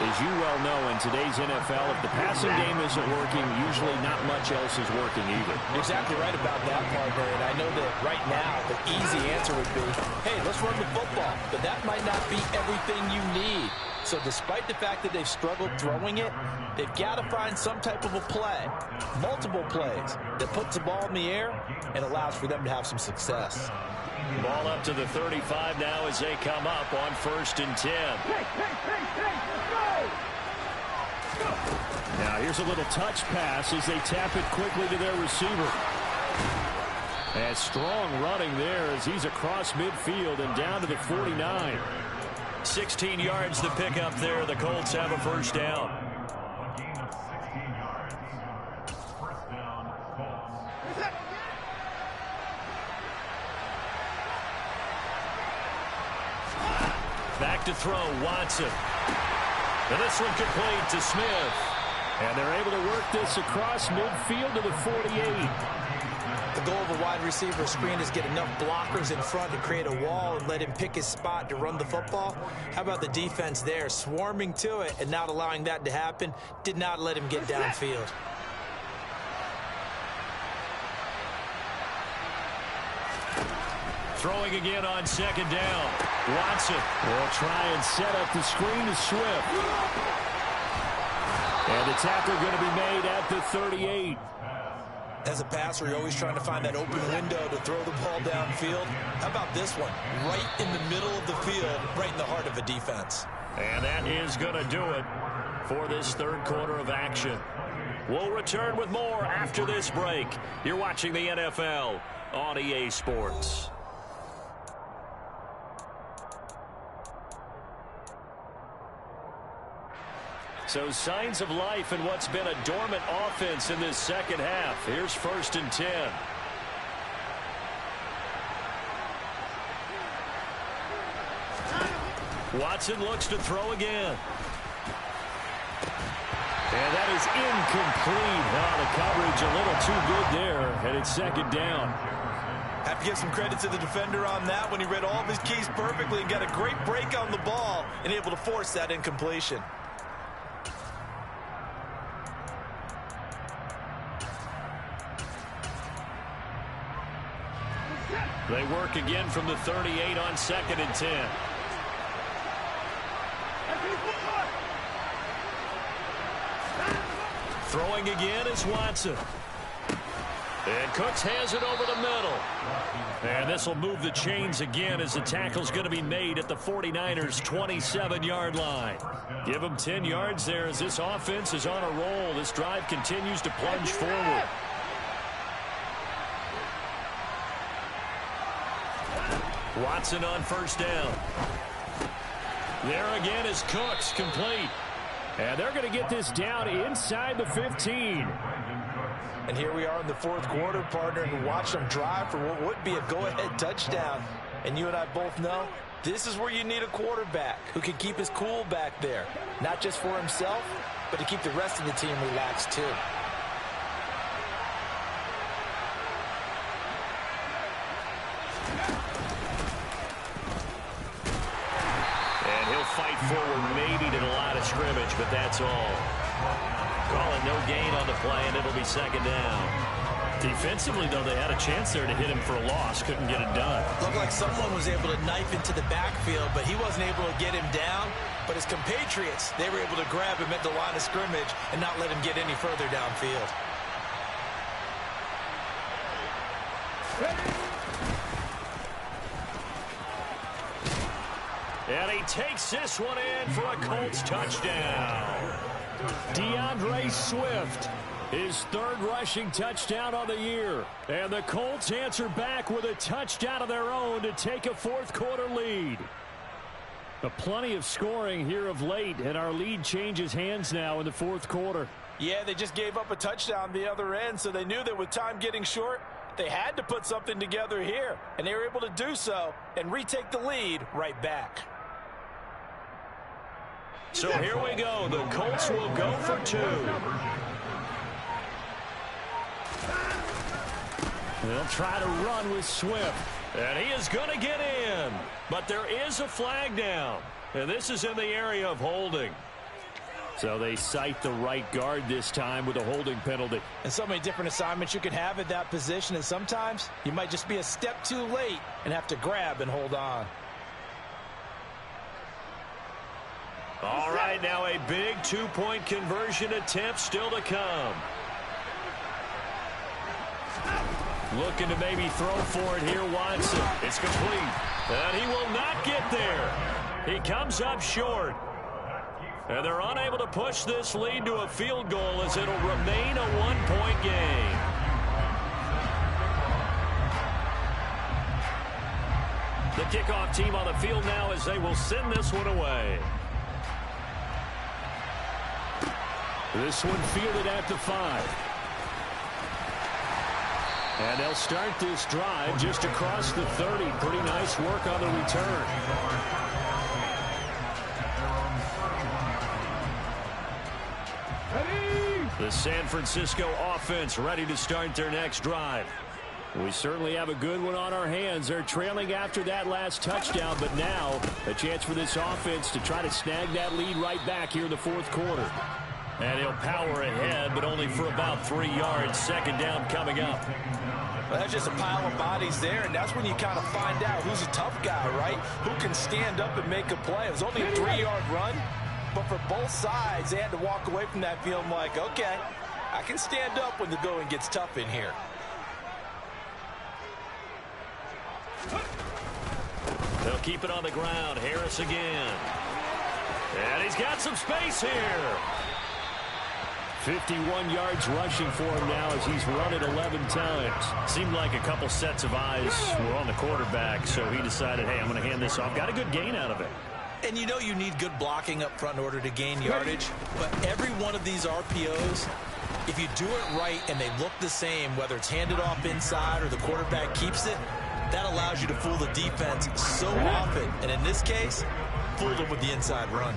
as you well know, in today's NFL, if the passing game isn't working, usually not much else is working either. Exactly right about that, partner. And I know that right now the easy answer would be, hey, let's run the football. But that might not be everything you need. So despite the fact that they've struggled throwing it, they've got to find some type of a play, multiple plays, that puts the ball in the air and allows for them to have some success. Ball up to the 35 now as they come up on 1st and 10. Now here's a little touch pass as they tap it quickly to their receiver. And strong running there as he's across midfield and down to the 49. 16 yards to pick up there. The Colts have a first down. A gain of 16 yards. First down, Colts. Back to throw, Watson. And this one complete to Smith. And they're able to work this across midfield to the 48. The goal of a wide receiver screen is get enough blockers in front to create a wall and let him pick his spot to run the football. How about the defense there, swarming to it and not allowing that to happen? Did not let him get downfield. Throwing again on 2nd down. Watson will try and set up the screen to Swift. And the tackle going to be made at the 38. As a passer, you're always trying to find that open window to throw the ball downfield. How about this one? Right in the middle of the field, right in the heart of a defense. And that is going to do it for this third quarter of action. We'll return with more after this break. You're watching the NFL on EA Sports. So signs of life in what's been a dormant offense in this second half. Here's 1st and 10. Watson looks to throw again. And that is incomplete. The coverage a little too good there, and it's 2nd down. Have to give some credit to the defender on that when he read all of his keys perfectly and got a great break on the ball and able to force that incompletion. They work again from the 38 on 2nd and 10. Throwing again is Watson. And Cooks has it over the middle. And this will move the chains again as the tackle's going to be made at the 49ers' 27-yard line. Give them 10 yards there as this offense is on a roll. This drive continues to plunge forward. Watson on 1st down. There again is Cooks, complete. And they're going to get this down inside the 15. And here we are in the 4th quarter, partner, and watch them drive for what would be a go-ahead touchdown. And you and I both know this is where you need a quarterback who can keep his cool back there. Not just for himself, but to keep the rest of the team relaxed too. Fight forward maybe to the line of scrimmage, but that's all. Call it no gain on the play, and it'll be 2nd down. Defensively, though, they had a chance there to hit him for a loss. Couldn't get it done. Looked like someone was able to knife into the backfield, but he wasn't able to get him down. But his compatriots, they were able to grab him at the line of scrimmage and not let him get any further downfield. And he takes this one in for a Colts touchdown. DeAndre Swift, his 3rd rushing touchdown on the year. And the Colts answer back with a touchdown of their own to take a 4th quarter lead. Plenty of scoring here of late, and our lead changes hands now in the 4th quarter. Yeah, they just gave up a touchdown the other end, so they knew that with time getting short, they had to put something together here. And they were able to do so and retake the lead right back. So here we go. The Colts will go for 2. They'll try to run with Swift. And he is going to get in. But there is a flag down. And this is in the area of holding. So they cite the right guard this time with a holding penalty. And so many different assignments you can have at that position. And sometimes you might just be a step too late and have to grab and hold on. All right, now a big 2-point conversion attempt still to come. Looking to maybe throw for it here, Watson. It's complete. And he will not get there. He comes up short. And they're unable to push this lead to a field goal as it'll remain a 1-point game. The kickoff team on the field now as they will send this one away. This one fielded at the 5. And they'll start this drive just across the 30. Pretty nice work on the return. The San Francisco offense ready to start their next drive. We certainly have a good one on our hands. They're trailing after that last touchdown, but now a chance for this offense to try to snag that lead right back here in the 4th quarter. And he'll power ahead, but only for about 3 yards. 2nd down coming up. Well, that's just a pile of bodies there, and that's when you kind of find out who's a tough guy, right? Who can stand up and make a play. It was only a 3-yard run, but for both sides, they had to walk away from that feeling like, okay, I can stand up when the going gets tough in here. They'll keep it on the ground. Harris again. And he's got some space here. 51 yards rushing for him now as he's run it 11 times. Seemed like a couple sets of eyes were on the quarterback, so he decided, hey, I'm going to hand this off. Got a good gain out of it. And you know you need good blocking up front in order to gain yardage, but every one of these RPOs, if you do it right and they look the same, whether it's handed off inside or the quarterback keeps it, that allows you to fool the defense so often. And in this case, fooled them with the inside run.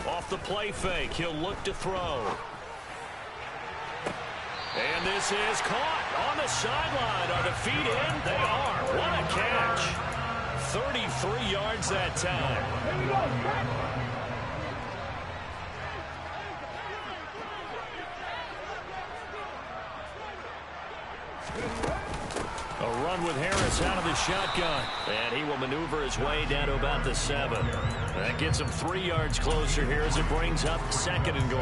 Off the play fake, he'll look to throw. And this is caught on the sideline. Are the feet in? They are. What a catch. 33 yards that time. A run with Harris out of the shotgun. And he will maneuver his way down to about the 7. That gets him 3 yards closer here as it brings up 2nd and goal.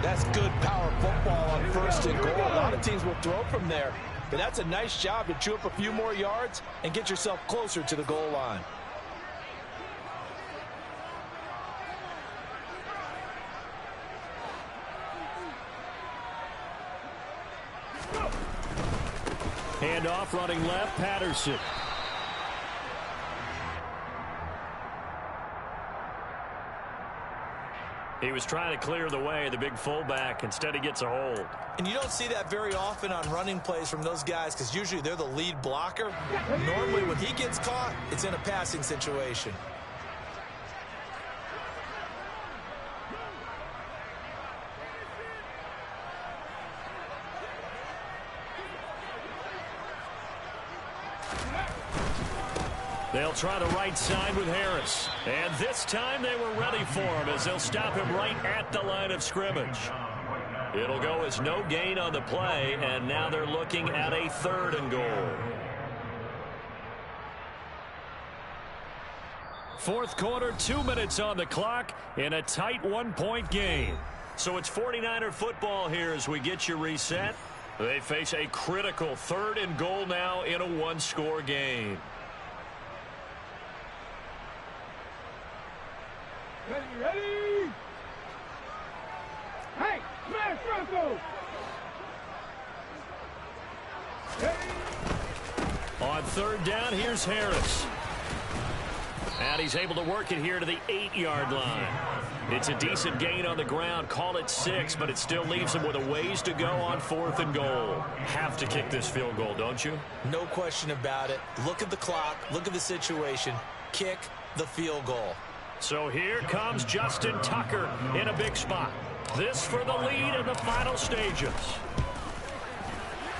That's good power football on 1st and goal. A lot of teams will throw from there. But that's a nice job to chew up a few more yards and get yourself closer to the goal line. Handoff running left, Patterson. He was trying to clear the way, the big fullback. Instead, he gets a hold. And you don't see that very often on running plays from those guys because usually they're the lead blocker. Normally, when he gets caught, it's in a passing situation. They'll try the right side with Harris. And this time they were ready for him as they'll stop him right at the line of scrimmage. It'll go as no gain on the play, and now they're looking at a 3rd and goal. 4th quarter, 2 minutes on the clock in a tight 1-point game. So it's 49er football here as we get you reset. They face a critical 3rd and goal now in a 1-score game. Ready? Hey, smash Bronco! On 3rd down, here's Harris. And he's able to work it here to the 8-yard line. It's a decent gain on the ground. Call it 6, but it still leaves him with a ways to go on 4th and goal. Have to kick this field goal, don't you? No question about it. Look at the clock. Look at the situation. Kick the field goal. So here comes Justin Tucker in a big spot. This for the lead in the final stages.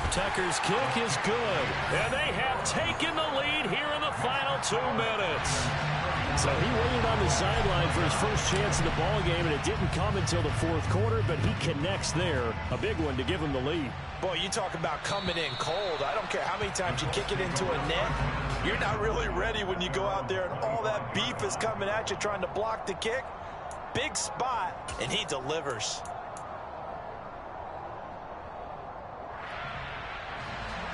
Tucker's kick is good. And they have taken the lead here in the final 2 minutes. So he waited on the sideline for his first chance in the ball game, and it didn't come until the 4th quarter, but he connects there. A big one to give him the lead. Boy, you talk about coming in cold. I don't care how many times you kick it into a net. You're not really ready when you go out there and all that beef is coming at you trying to block the kick. Big spot, and he delivers.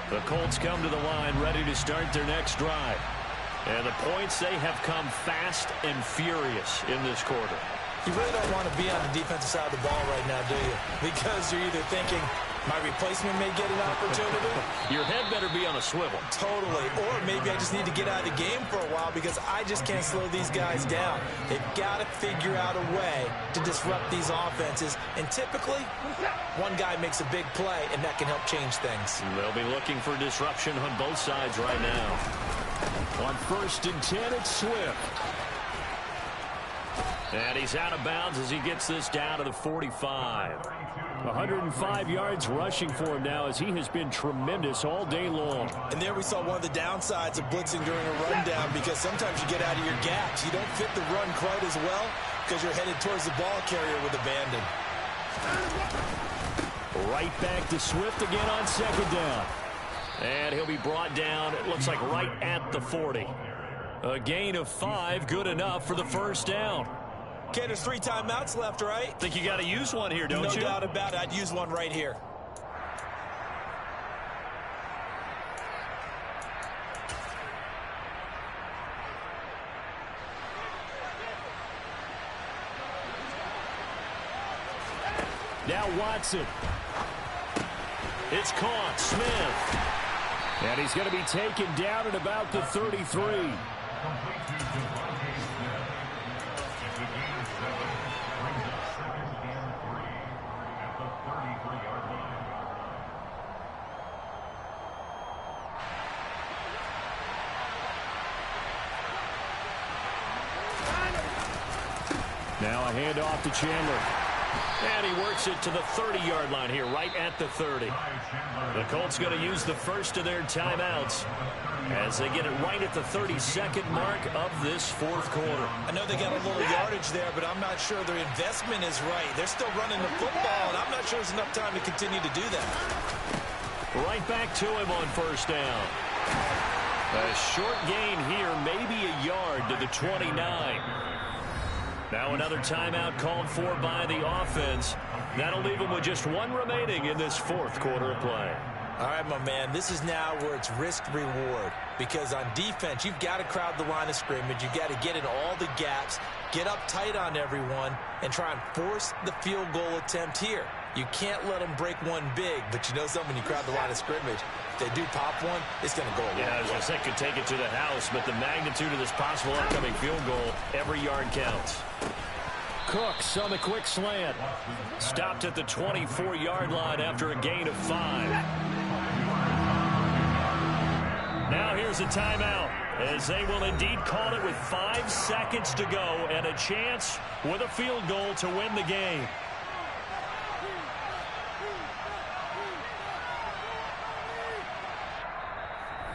The Colts come to the line ready to start their next drive. And the points, they have come fast and furious in this quarter. You really don't want to be on the defensive side of the ball right now, do you? Because you're either thinking, my replacement may get an opportunity. Your head better be on a swivel. Totally. Or maybe I just need to get out of the game for a while because I just can't slow these guys down. They've got to figure out a way to disrupt these offenses. And typically, one guy makes a big play, and that can help change things. They'll be looking for disruption on both sides right now. On 1st and 10, it's Swift. And he's out of bounds as he gets this down to the 45. 105 yards rushing for him now as he has been tremendous all day long. And there we saw one of the downsides of blitzing during a rundown because sometimes you get out of your gaps. You don't fit the run quite as well because you're headed towards the ball carrier with abandon. Right back to Swift again on 2nd down. And he'll be brought down, it looks like right at the 40. A gain of 5, good enough for the first down. Okay, there's 3 timeouts left, right? Think you got to use one here, don't you? No doubt about it. I'd use one right here. Now Watson. It's caught. Smith. And he's going to be taken down at about the 33. Complete to Devontae Smith. It's a gain of 7. Brings up 2nd and 3 at the 33-yard line. Now a handoff to Chandler. And he works it to the 30-yard line here, right at the 30. The Colts going to use the first of their timeouts as they get it right at the 32nd mark of this fourth quarter. I know they got a little yardage there, but I'm not sure their investment is right. They're still running the football, and I'm not sure there's enough time to continue to do that. Right back to him on first down. A short gain here, maybe a yard to the 29. Now another timeout called for by the offense. That'll leave them with just 1 remaining in this fourth quarter of play. All right, my man, this is now where it's risk-reward. Because on defense, you've got to crowd the line of scrimmage. You've got to get in all the gaps, get up tight on everyone, and try and force the field goal attempt here. You can't let them break one big, but you know something, when you crowd the line of scrimmage, if they do pop one, it's going to go away. Yeah, I was going to say, could take it to the house, but the magnitude of this possible upcoming field goal, every yard counts. Cooks on the quick slant. Stopped at the 24-yard line after a gain of 5. Now here's a timeout, as they will indeed call it with 5 seconds to go and a chance with a field goal to win the game.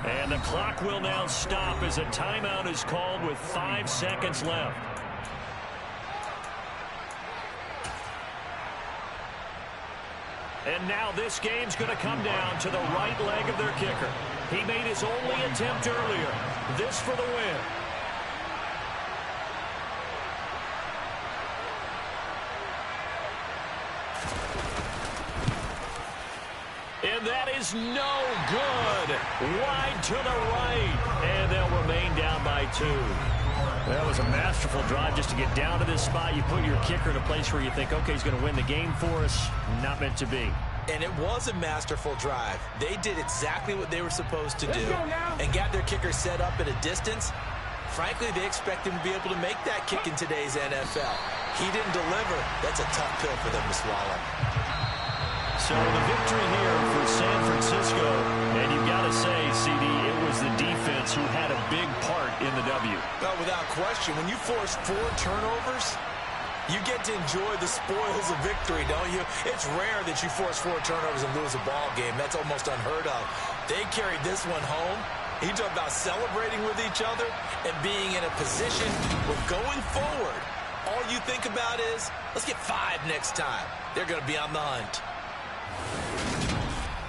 And the clock will now stop as a timeout is called with 5 seconds left. And now this game's going to come down to the right leg of their kicker. He made his only attempt earlier. This for the win. And that is no good. Wide to the right. And they'll remain down by 2. That was a masterful drive just to get down to this spot. You put your kicker in a place where you think, okay, he's going to win the game for us. Not meant to be. And it was a masterful drive. They did exactly what they were supposed to do and got their kicker set up at a distance. Frankly, they expect him to be able to make that kick in today's NFL. He didn't deliver. That's a tough pill for them to swallow. So the victory here for San Francisco, and you've got to say, CD, it was the defense who had a big part in the W. Well, without question, when you force 4 turnovers, you get to enjoy the spoils of victory, don't you? It's rare that you force 4 turnovers and lose a ball game. That's almost unheard of. They carried this one home. You talk about celebrating with each other and being in a position where going forward, all you think about is, let's get 5 next time. They're going to be on the hunt.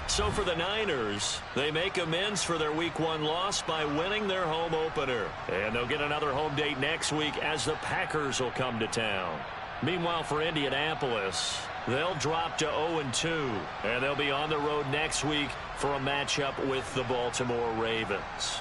So for the Niners, they make amends for their Week 1 loss by winning their home opener. And they'll get another home date next week as the Packers will come to town. Meanwhile, for Indianapolis, they'll drop to 0-2. And they'll be on the road next week for a matchup with the Baltimore Ravens.